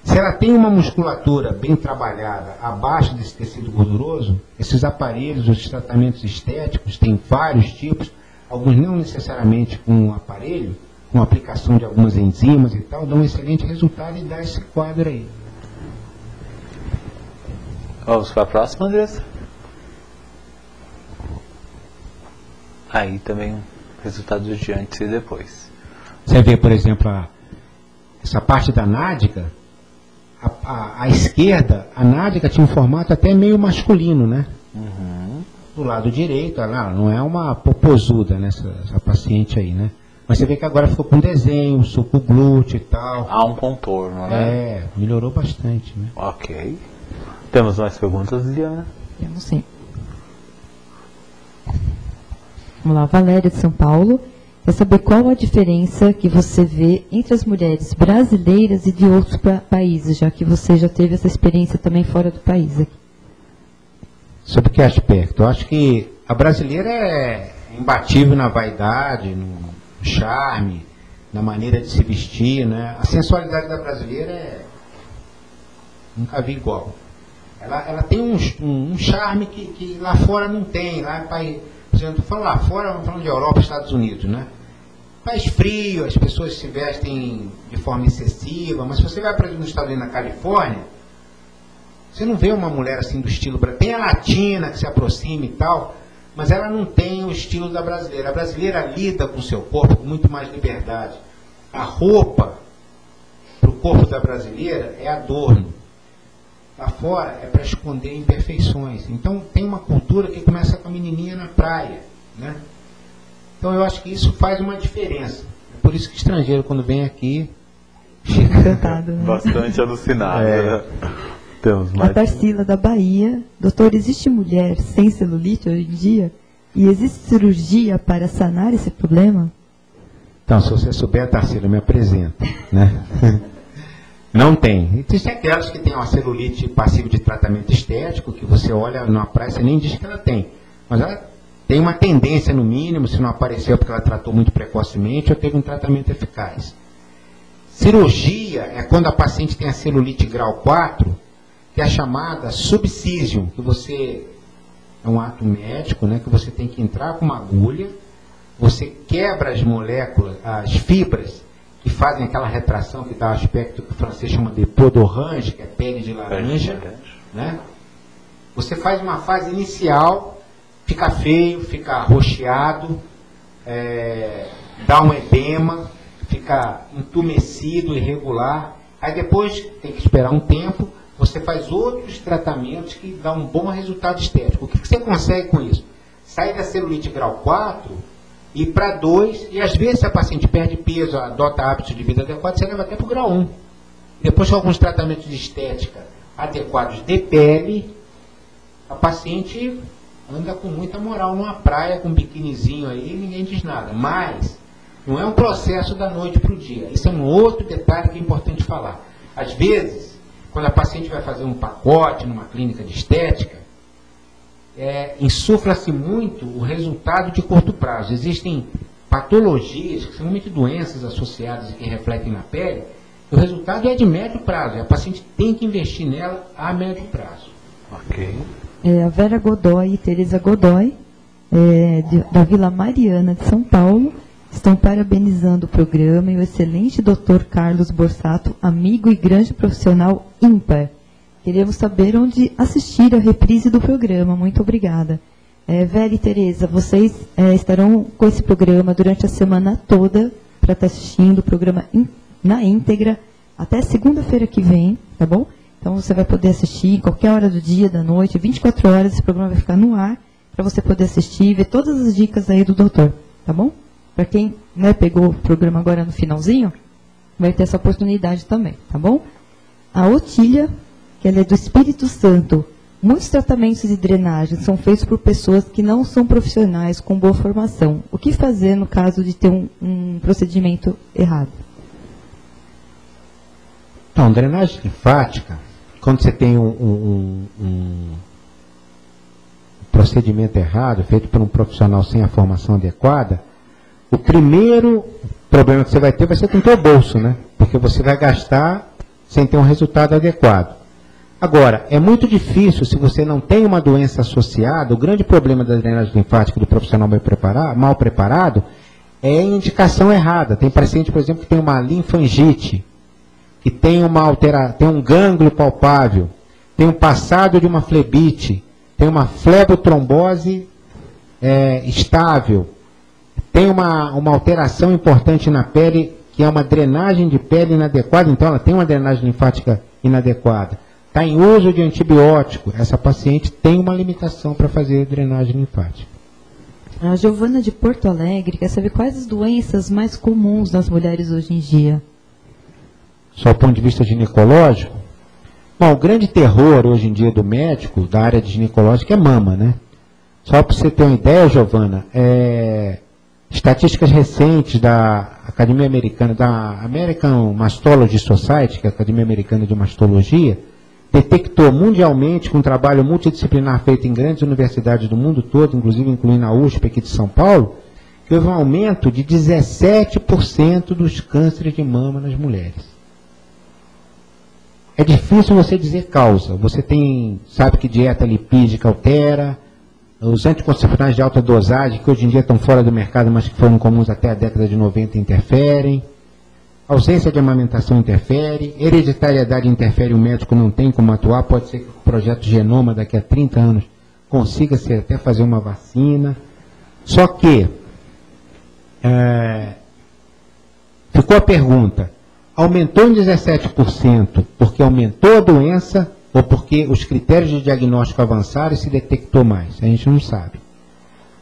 Se ela tem uma musculatura bem trabalhada abaixo desse tecido gorduroso, esses aparelhos, os tratamentos estéticos, tem vários tipos, alguns não necessariamente com um aparelho, com aplicação de algumas enzimas e tal, dão um excelente resultado e dá esse quadro aí. Vamos para a próxima, Andressa? Aí também resultados de antes e depois. Você vê, por exemplo, essa parte da nádiga, à esquerda, a nádiga tinha um formato até meio masculino, né? Uhum. Do lado direito, ela não é uma popozuda, né, essa paciente aí, né? Mas você vê que agora ficou com desenho, suco glúteo e tal. Há um contorno, né? Melhorou bastante, né? Ok. Temos mais perguntas, Liliana? Temos sim. Vamos lá, Valéria de São Paulo. Quer saber qual a diferença que você vê entre as mulheres brasileiras e de outros países, já que você já teve essa experiência também fora do país aqui. Sobre que aspecto? Eu acho que a brasileira é imbatível na vaidade, no charme, na maneira de se vestir, né? A sensualidade da brasileira nunca vi igual. Ela tem um charme que lá fora não tem. Lá, por exemplo, falando lá fora, falando de Europa, Estados Unidos, né? País frio, as pessoas se vestem de forma excessiva, mas se você vai, por exemplo, nos Estados Unidos, na Califórnia, você não vê uma mulher assim do estilo brasileiro. Tem a latina que se aproxima e tal, mas ela não tem o estilo da brasileira. A brasileira lida com o seu corpo com muito mais liberdade. A roupa para o corpo da brasileira é adorno. Lá fora é para esconder imperfeições. Então tem uma cultura que começa com a menininha na praia, né? Então eu acho que isso faz uma diferença. É por isso que o estrangeiro, quando vem aqui, fica encantado, né? Bastante alucinado. Temos mais. A Tarsila da Bahia. Doutor, existe mulher sem celulite hoje em dia? E existe cirurgia para sanar esse problema? Então, se você souber, Tarsila, me apresenta, né? Não tem. Existem aquelas que têm uma celulite passiva de tratamento estético, que você olha na praia, você nem diz que ela tem. Mas ela tem uma tendência, no mínimo, se não apareceu porque ela tratou muito precocemente ou teve um tratamento eficaz. Cirurgia é quando a paciente tem a celulite grau 4, que é a chamada subcision, que você, é um ato médico, né, que você tem que entrar com uma agulha, você quebra as moléculas, as fibras, que fazem aquela retração que dá aspecto que o francês chama de peau d'orange, que é pele de laranja, né? Você faz uma fase inicial, fica feio, fica roxeado, dá um edema, fica entumecido, irregular. Aí depois tem que esperar um tempo, você faz outros tratamentos que dão um bom resultado estético. O que você consegue com isso? Sair da celulite grau 4 e para 2, e às vezes se a paciente perde peso, adota hábitos de vida adequados, você leva até para o grau 1. Depois com alguns tratamentos de estética adequados de pele, a paciente anda com muita moral numa praia, com um biquinizinho aí, e ninguém diz nada. Mas não é um processo da noite para o dia. Isso é um outro detalhe que é importante falar. Às vezes, quando a paciente vai fazer um pacote numa clínica de estética, insufla-se muito o resultado de curto prazo. Existem patologias, que são muito doenças associadas e que refletem na pele, e o resultado é de médio prazo. E a paciente tem que investir nela a médio prazo. Ok. A Vera Godoy e Tereza Godoy, da Vila Mariana de São Paulo, estão parabenizando o programa e o excelente Dr. Carlos Borsato, amigo e grande profissional ímpar. Queremos saber onde assistir a reprise do programa. Muito obrigada. Vera e Tereza, vocês estarão com esse programa durante a semana toda para estar assistindo o programa na íntegra até segunda-feira que vem, tá bom? Então você vai poder assistir em qualquer hora do dia, da noite, 24 horas, esse programa vai ficar no ar para você poder assistir e ver todas as dicas aí do doutor, tá bom? Para quem pegou o programa agora no finalzinho, vai ter essa oportunidade também, tá bom? A Otília, que ela é do Espírito Santo, muitos tratamentos de drenagem são feitos por pessoas que não são profissionais com boa formação. O que fazer no caso de ter um procedimento errado? Então, drenagem linfática, quando você tem um procedimento errado, feito por um profissional sem a formação adequada, o primeiro problema que você vai ter vai ser com o teu bolso, né? Porque você vai gastar sem ter um resultado adequado. Agora, é muito difícil, se você não tem uma doença associada, o grande problema da drenagem linfática do profissional mal preparado é a indicação errada. Tem paciente, por exemplo, que tem uma linfangite, que tem um gânglio palpável, tem um passado de uma flebite, tem uma flebotrombose estável, tem uma alteração importante na pele, que é uma drenagem de pele inadequada, então ela tem uma drenagem linfática inadequada. Está em uso de antibiótico, essa paciente tem uma limitação para fazer drenagem linfática. A Giovana de Porto Alegre quer saber quais as doenças mais comuns nas mulheres hoje em dia. Só do ponto de vista ginecológico? Bom, o grande terror hoje em dia do médico, da área de ginecológica, é mama, né? Só para você ter uma ideia, Giovana, estatísticas recentes da Academia Americana, da American Mastology Society, que é a Academia Americana de Mastologia, detectou mundialmente, com um trabalho multidisciplinar feito em grandes universidades do mundo todo, inclusive incluindo a USP aqui de São Paulo, que houve um aumento de 17% dos cânceres de mama nas mulheres. É difícil você dizer causa. Você sabe que dieta lipídica altera, os anticoncepcionais de alta dosagem, que hoje em dia estão fora do mercado, mas que foram comuns até a década de 90, interferem. A ausência de amamentação interfere, hereditariedade interfere, o médico não tem como atuar, pode ser que o projeto Genoma daqui a 30 anos consiga até fazer uma vacina. Só que ficou a pergunta, aumentou em 17% porque aumentou a doença ou porque os critérios de diagnóstico avançaram e se detectou mais? A gente não sabe.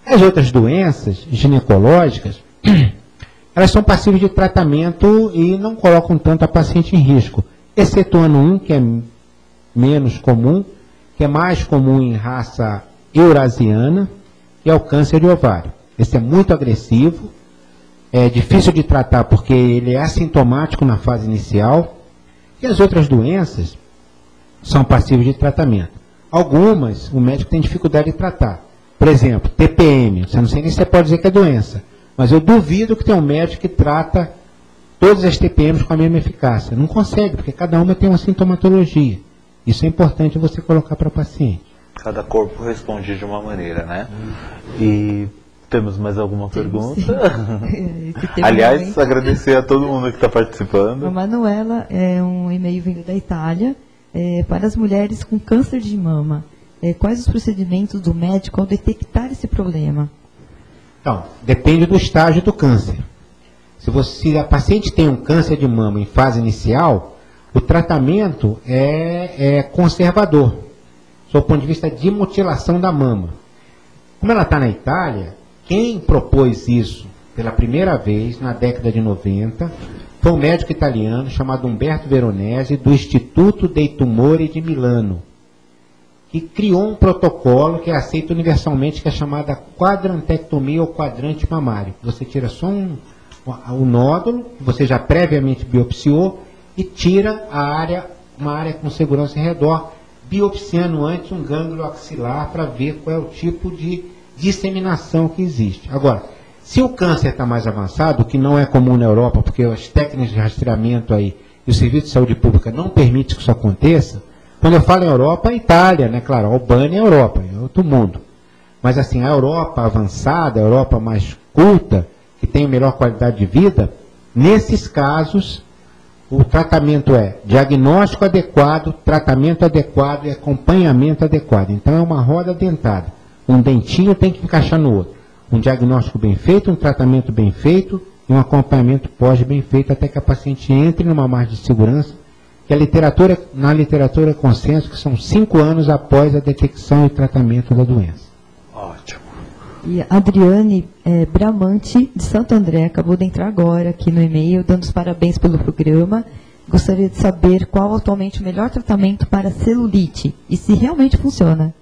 As outras doenças ginecológicas, elas são passíveis de tratamento e não colocam tanto a paciente em risco, excetuando um que é menos comum, que é mais comum em raça eurasiana, que é o câncer de ovário. Esse é muito agressivo, é difícil de tratar porque ele é assintomático na fase inicial, e as outras doenças são passíveis de tratamento. Algumas o médico tem dificuldade de tratar. Por exemplo, TPM, você não sei nem se você pode dizer que é doença, mas eu duvido que tenha um médico que trata todas as TPMs com a mesma eficácia. Não consegue, porque cada uma tem uma sintomatologia. Isso é importante você colocar para o paciente. Cada corpo responde de uma maneira, né? E Temos mais alguma pergunta? Sim. Aliás, agradecer a todo mundo que está participando. A Manuela, um e-mail vindo da Itália, para as mulheres com câncer de mama. Quais os procedimentos do médico ao detectar esse problema? Então, depende do estágio do câncer. Se a paciente tem um câncer de mama em fase inicial, o tratamento é conservador, sob o ponto de vista de mutilação da mama. Como ela está na Itália, quem propôs isso pela primeira vez, na década de 90, foi um médico italiano chamado Umberto Veronesi, do Istituto dei Tumori de Milano, que criou um protocolo que é aceito universalmente, que é chamada quadrantectomia ou quadrante mamário. Você tira só o nódulo, que você já previamente biopsiou, e tira uma área com segurança em redor, biopsiando antes um gânglio axilar para ver qual é o tipo de disseminação que existe. Agora, se o câncer está mais avançado, o que não é comum na Europa, porque as técnicas de rastreamento aí e o Serviço de Saúde Pública não permite que isso aconteça, quando eu falo em Europa, é Itália, né? Claro, a Albânia é Europa, é outro mundo. Mas assim, a Europa avançada, a Europa mais culta, que tem melhor qualidade de vida, nesses casos, o tratamento é diagnóstico adequado, tratamento adequado e acompanhamento adequado. Então é uma roda dentada. Um dentinho tem que encaixar no outro. Um diagnóstico bem feito, um tratamento bem feito e um acompanhamento pós bem feito até que a paciente entre numa margem de segurança, que na literatura é consenso que são 5 anos após a detecção e tratamento da doença. Ótimo. E a Adriane Bramante, de Santo André, acabou de entrar agora aqui no e-mail, dando os parabéns pelo programa. Gostaria de saber qual atualmente o melhor tratamento para celulite e se realmente funciona.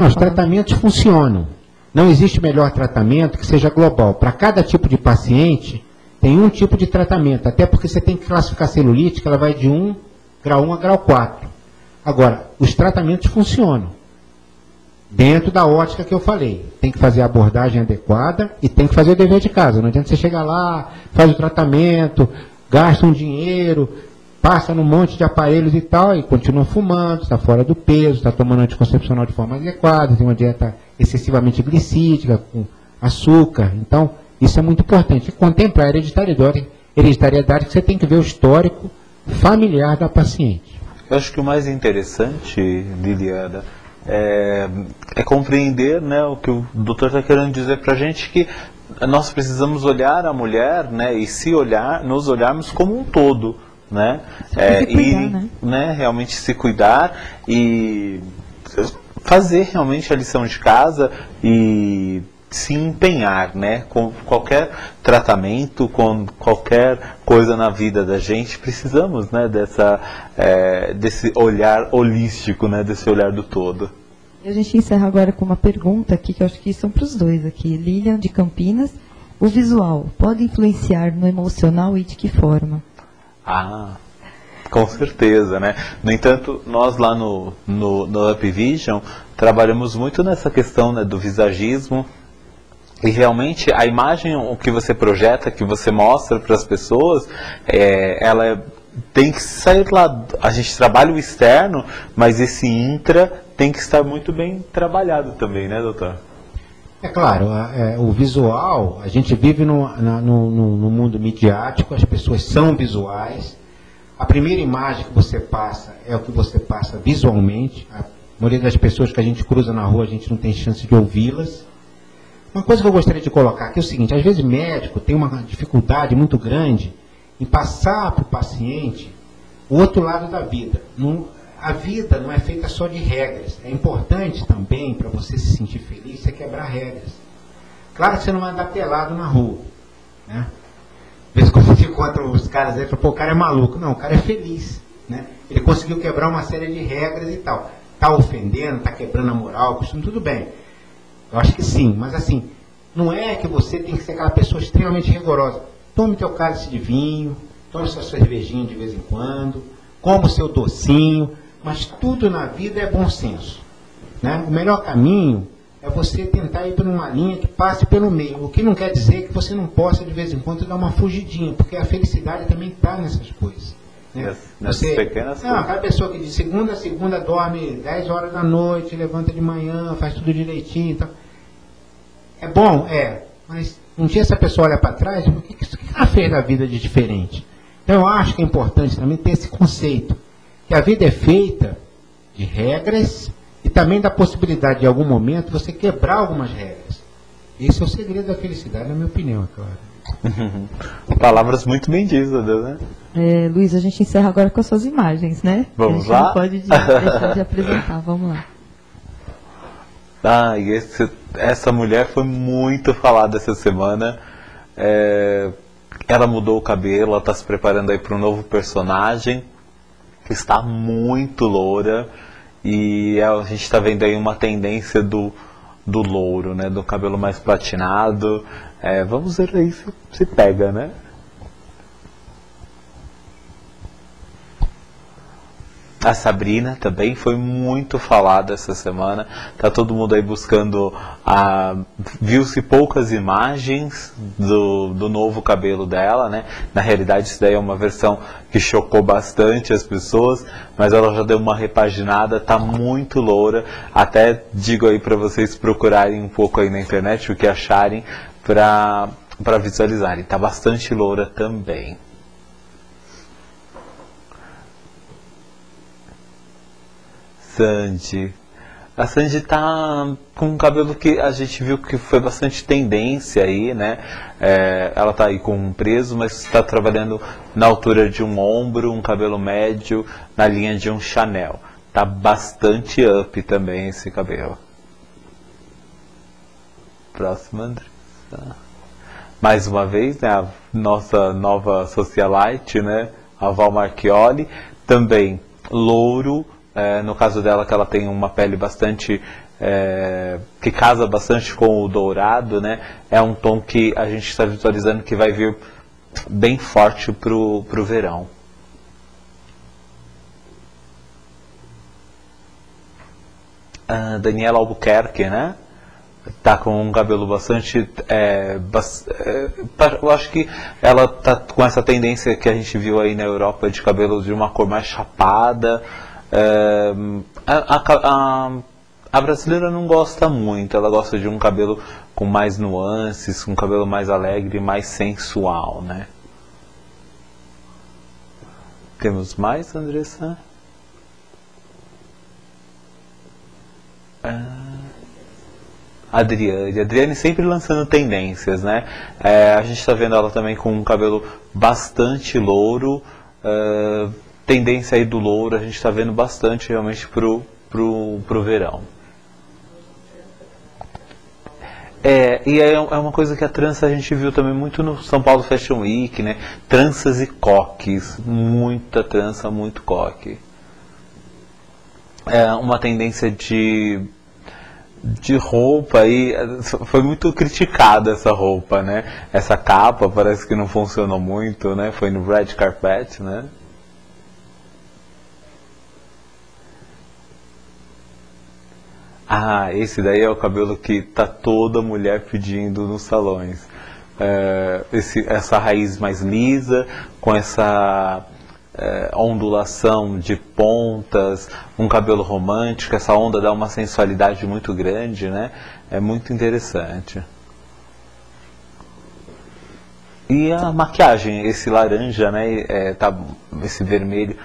Os tratamentos funcionam. Não existe melhor tratamento que seja global. Para cada tipo de paciente, tem um tipo de tratamento. Até porque você tem que classificar celulite, que ela vai de grau 1 a grau 4. Agora, os tratamentos funcionam. Dentro da ótica que eu falei. Tem que fazer a abordagem adequada e tem que fazer o dever de casa. Não adianta você chegar lá, faz o tratamento, gasta um dinheiro, passa num monte de aparelhos e tal, e continua fumando, está fora do peso, está tomando anticoncepcional de forma adequada, tem uma dieta excessivamente glicídica, com açúcar. Então, isso é muito importante. E contemplar a hereditariedade, que você tem que ver o histórico familiar da paciente. Eu acho que o mais interessante, Liliana, é compreender, né, o que o doutor está querendo dizer para a gente, que nós precisamos olhar a mulher, né, e nos olharmos como um todo. Né? Realmente se cuidar e fazer realmente a lição de casa e se empenhar, né? Com qualquer tratamento, com qualquer coisa na vida da gente, precisamos, né, desse olhar holístico, né, desse olhar do todo. E a gente encerra agora com uma pergunta aqui, que eu acho que são para os dois aqui. Lilian, de Campinas: o visual pode influenciar no emocional e de que forma? Com certeza, né? No entanto, nós lá no UpVision trabalhamos muito nessa questão, né, do visagismo, e realmente a imagem, o que você projeta, que você mostra para as pessoas, ela tem que sair lá. A gente trabalha o externo, mas esse intra tem que estar muito bem trabalhado também, né, doutor? É claro, o visual, a gente vive no mundo midiático, as pessoas são visuais. A primeira imagem que você passa é o que você passa visualmente. A maioria das pessoas que a gente cruza na rua, a gente não tem chance de ouvi-las. Uma coisa que eu gostaria de colocar aqui é o seguinte: às vezes o médico tem uma dificuldade muito grande em passar para o paciente o outro lado da vida. A vida não é feita só de regras. É importante também, para você se sentir feliz, você quebrar regras. Claro que você não vai andar pelado na rua, né? Às vezes quando você encontra os caras aí, o cara é maluco. Não, o cara é feliz, né? Ele conseguiu quebrar uma série de regras e tal. Está ofendendo, está quebrando a moral, costume, tudo bem. Eu acho que sim, mas assim, não é que você tem que ser aquela pessoa extremamente rigorosa. Tome teu cálice de vinho, tome sua cervejinha de vez em quando, coma o seu docinho, mas tudo na vida é bom senso, né? O melhor caminho é você tentar ir por uma linha que passe pelo meio, o que não quer dizer que você não possa de vez em quando dar uma fugidinha, porque a felicidade também está nessas coisas, né? Nessas pequenas coisas. Aquela pessoa que de segunda a segunda dorme 10 horas da noite, levanta de manhã, faz tudo direitinho e tal. É bom? É. Mas um dia essa pessoa olha para trás, o que ela fez na vida de diferente? Então eu acho que é importante também ter esse conceito, que a vida é feita de regras e também da possibilidade de, em algum momento, você quebrar algumas regras. Esse é o segredo da felicidade, na minha opinião, é claro. Palavras muito bem ditas, né? Luiz, a gente encerra agora com as suas imagens, né? Vamos lá? Não pode deixar de apresentar, vamos lá. E essa mulher foi muito falada essa semana. Ela mudou o cabelo, ela está se preparando aí para um novo personagem, que está muito loura, e a gente está vendo aí uma tendência do louro, né, do cabelo mais platinado. Vamos ver aí se pega, né? A Sabrina também foi muito falada essa semana. Tá todo mundo aí buscando. Viu-se poucas imagens do novo cabelo dela, né? Na realidade, isso daí é uma versão que chocou bastante as pessoas, mas ela já deu uma repaginada, tá muito loura. Até digo aí para vocês procurarem um pouco aí na internet o que acharem para visualizarem. Tá bastante loura também. A Sandy tá com um cabelo que a gente viu que foi bastante tendência aí, né? Ela tá aí com um preso, mas está trabalhando na altura de um ombro, um cabelo médio, na linha de um Chanel. Tá bastante up também esse cabelo. Próxima, Andressa. Mais uma vez, né? A nossa nova socialite, né? A Val Marchioli, também louro. No caso dela, que ela tem uma pele bastante que casa bastante com o dourado, né? É um tom que a gente está visualizando que vai vir bem forte pro verão. Daniela Albuquerque, né? Tá com um cabelo bastante eu acho que ela tá com essa tendência que a gente viu aí na Europa de cabelo de uma cor mais chapada. A brasileira não gosta muito, ela gosta de um cabelo com mais nuances, um cabelo mais alegre, mais sensual, né? Temos mais, Andressa? Adriane sempre lançando tendências, né? A gente está vendo ela também com um cabelo bastante louro. Tendência aí do louro, a gente está vendo bastante realmente pro verão. E é uma coisa que a trança a gente viu também muito no São Paulo Fashion Week, né? Tranças e coques, muita trança, muito coque. Uma tendência de roupa aí, foi muito criticada essa roupa, né? Essa capa parece que não funcionou muito, né? Foi no Red Carpet, né? Esse daí é o cabelo que tá toda mulher pedindo nos salões. Essa raiz mais lisa, com essa ondulação de pontas, um cabelo romântico, essa onda dá uma sensualidade muito grande, né? É muito interessante. E a maquiagem, esse laranja, né, esse vermelho,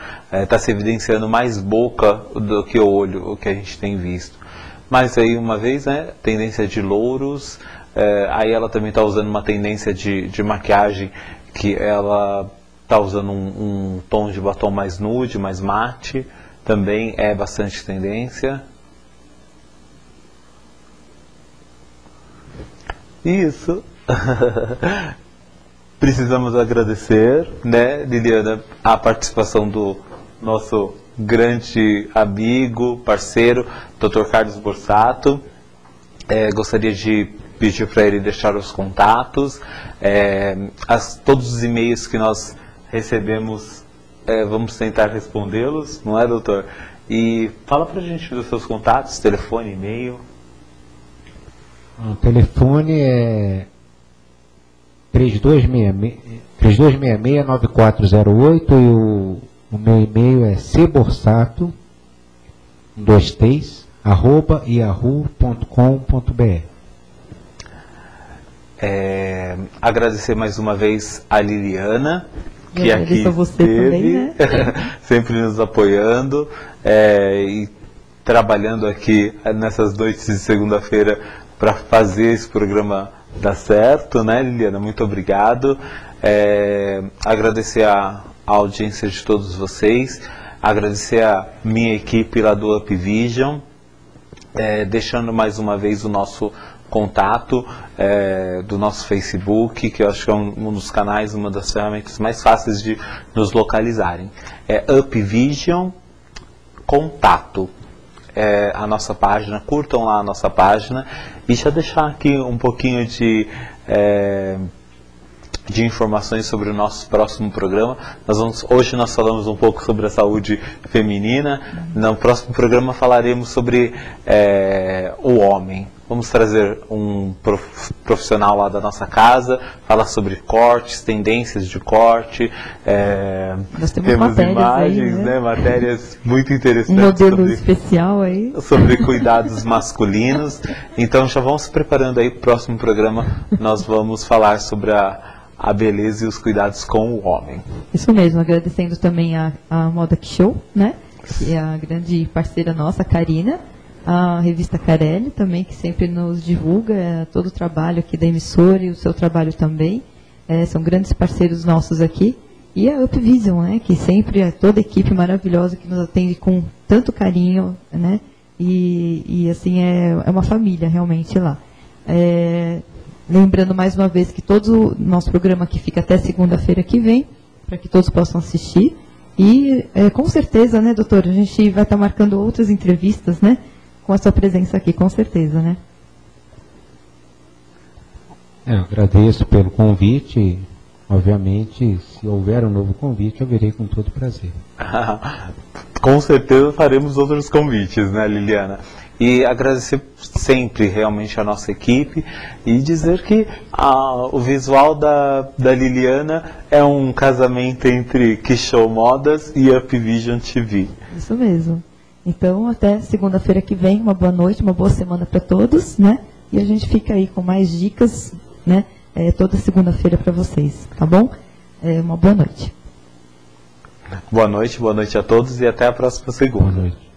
tá se evidenciando mais boca do que olho, o que a gente tem visto. Mas aí, uma vez, né, tendência de louros, aí ela também está usando uma tendência de maquiagem que ela está usando um tom de batom mais nude, mais mate, também é bastante tendência. Isso. Precisamos agradecer, né, Liliana, a participação do nosso grande amigo, parceiro, Dr. Carlos Borsato. Gostaria de pedir para ele deixar os contatos, todos os e-mails que nós recebemos, vamos tentar respondê-los, não é, doutor? E fala para a gente dos seus contatos, telefone, e-mail. O telefone é 3266-9408 e o meu e-mail é cborsato, @yahoo.com.br. Agradecer mais uma vez a Liliana, que aqui você também, né? sempre nos apoiando e trabalhando aqui nessas noites de segunda-feira para fazer esse programa dar certo, né, Liliana? Muito obrigado. Agradecer a audiência de todos vocês, agradecer a minha equipe lá do UpVision, deixando mais uma vez o nosso contato do nosso Facebook, que eu acho que é um dos canais, uma das ferramentas mais fáceis de nos localizarem. UpVision Contato. A nossa página, curtam lá a nossa página e já deixar aqui um pouquinho de informações sobre o nosso próximo programa. Hoje nós falamos um pouco sobre a saúde feminina. No próximo programa falaremos sobre o homem. Vamos trazer um profissional lá da nossa casa, falar sobre cortes, tendências de corte. Nós temos imagens, aí, né? Matérias muito interessantes. Um modelo especial aí. Sobre cuidados masculinos. Então já vamos se preparando aí para o próximo programa. Nós vamos falar sobre a beleza e os cuidados com o homem. Isso mesmo, agradecendo também a Moda Show, né? Que é a grande parceira nossa, a Karina. A revista Carelli também, que sempre nos divulga todo o trabalho aqui da emissora e o seu trabalho também. São grandes parceiros nossos aqui. E a UpVision, né, que sempre é toda a equipe maravilhosa que nos atende com tanto carinho, né? E assim, é uma família realmente lá. Lembrando mais uma vez que todo o nosso programa aqui fica até segunda-feira que vem, para que todos possam assistir. E com certeza, né, doutor, a gente vai estar marcando outras entrevistas, né? Com a sua presença aqui, com certeza, né? Eu agradeço pelo convite. Obviamente, se houver um novo convite, eu virei com todo prazer. Com certeza faremos outros convites, né, Liliana? E agradecer sempre realmente a nossa equipe e dizer que o visual da Liliana é um casamento entre Quixote Modas e UpVision TV. Isso mesmo. Então, até segunda-feira que vem, uma boa noite, uma boa semana para todos, né? E a gente fica aí com mais dicas, né? Toda segunda-feira para vocês, tá bom? Uma boa noite. Boa noite a todos e até a próxima segunda. Boa noite.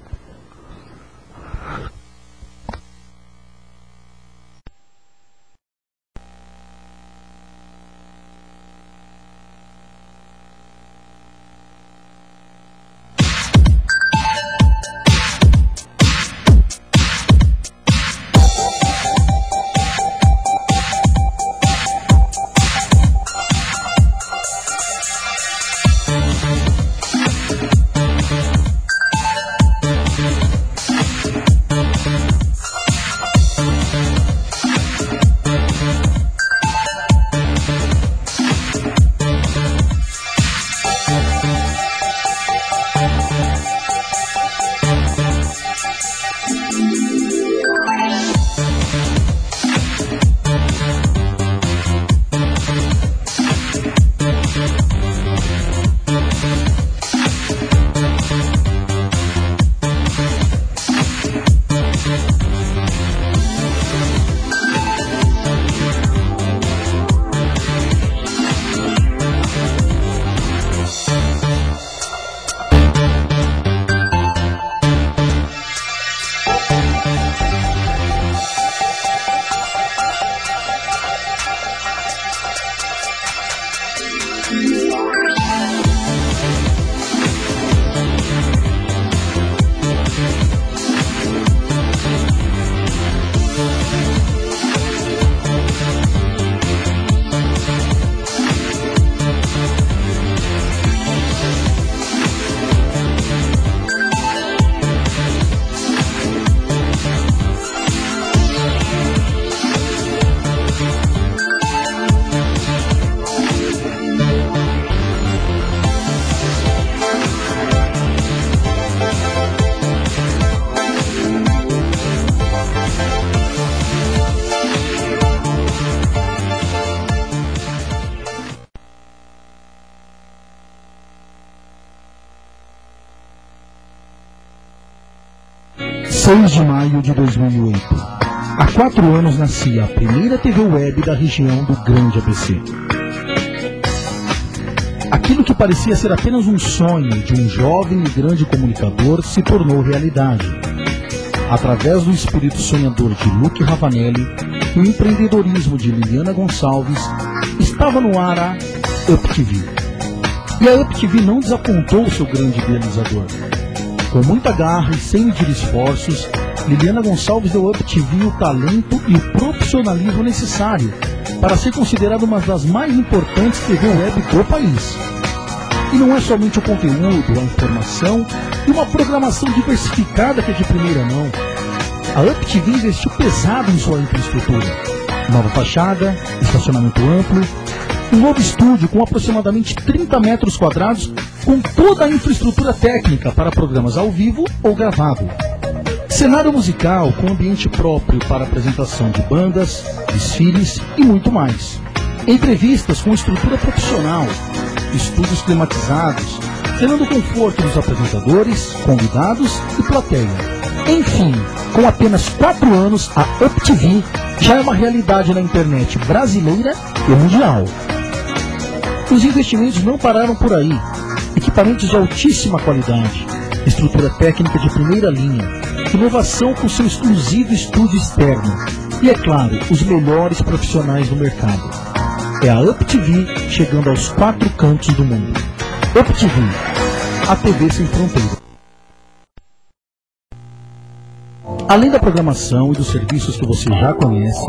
De maio de 2008. Há 4 anos nascia a primeira TV web da região do Grande ABC. Aquilo que parecia ser apenas um sonho de um jovem e grande comunicador se tornou realidade. Através do espírito sonhador de Luque Ravanelli e o empreendedorismo de Liliana Gonçalves, estava no ar a UpTV. E a UpTV não desapontou seu grande idealizador. Com muita garra e sem medir esforços, Liliana Gonçalves deu à UpTV o talento e o profissionalismo necessário para ser considerada uma das mais importantes TV web do país. E não é somente o conteúdo, a informação e uma programação diversificada que é de primeira mão. A UpTV investiu pesado em sua infraestrutura. Nova fachada, estacionamento amplo, um novo estúdio com aproximadamente 30 metros quadrados com toda a infraestrutura técnica para programas ao vivo ou gravado. Cenário musical com ambiente próprio para apresentação de bandas, desfiles e muito mais. Entrevistas com estrutura profissional, estúdios climatizados, gerando conforto dos apresentadores, convidados e plateia. Enfim, com apenas 4 anos, a UpTV já é uma realidade na internet brasileira e mundial. Os investimentos não pararam por aí. Equipamentos de altíssima qualidade, estrutura técnica de primeira linha, inovação com seu exclusivo estúdio externo e, é claro, os melhores profissionais do mercado. É a UpTV chegando aos 4 cantos do mundo. UpTV, a TV sem fronteira. Além da programação e dos serviços que você já conhece,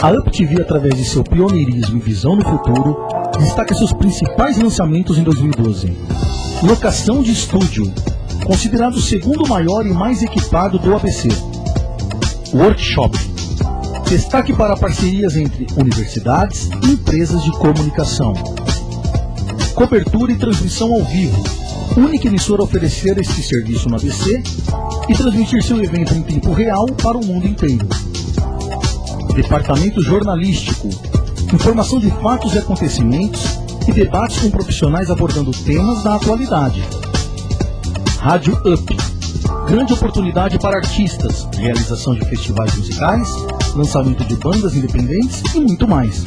a UpTV, através de seu pioneirismo e visão no futuro, destaca seus principais lançamentos em 2012. Locação de estúdio, considerado o segundo maior e mais equipado do ABC. Workshop, destaque para parcerias entre universidades e empresas de comunicação. Cobertura e transmissão ao vivo, única emissora a oferecer este serviço no ABC e transmitir seu evento em tempo real para o mundo inteiro. Departamento jornalístico, informação de fatos e acontecimentos e debates com profissionais abordando temas da atualidade. Rádio Up, grande oportunidade para artistas, realização de festivais musicais, lançamento de bandas independentes e muito mais.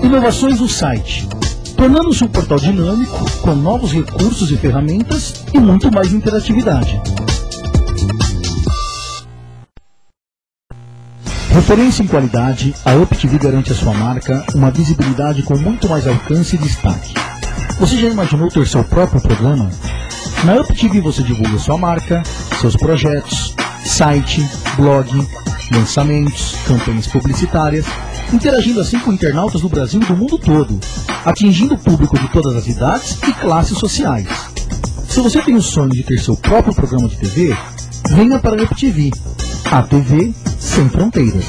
Inovações do site, tornando-se um portal dinâmico, com novos recursos e ferramentas e muito mais interatividade. Referência em qualidade, a UpTV garante à sua marca uma visibilidade com muito mais alcance e destaque. Você já imaginou ter seu próprio programa? Na UpTV você divulga sua marca, seus projetos, site, blog, lançamentos, campanhas publicitárias, interagindo assim com internautas do Brasil e do mundo todo, atingindo o público de todas as idades e classes sociais. Se você tem o sonho de ter seu próprio programa de TV, venha para a UpTV, a TV sem fronteiras.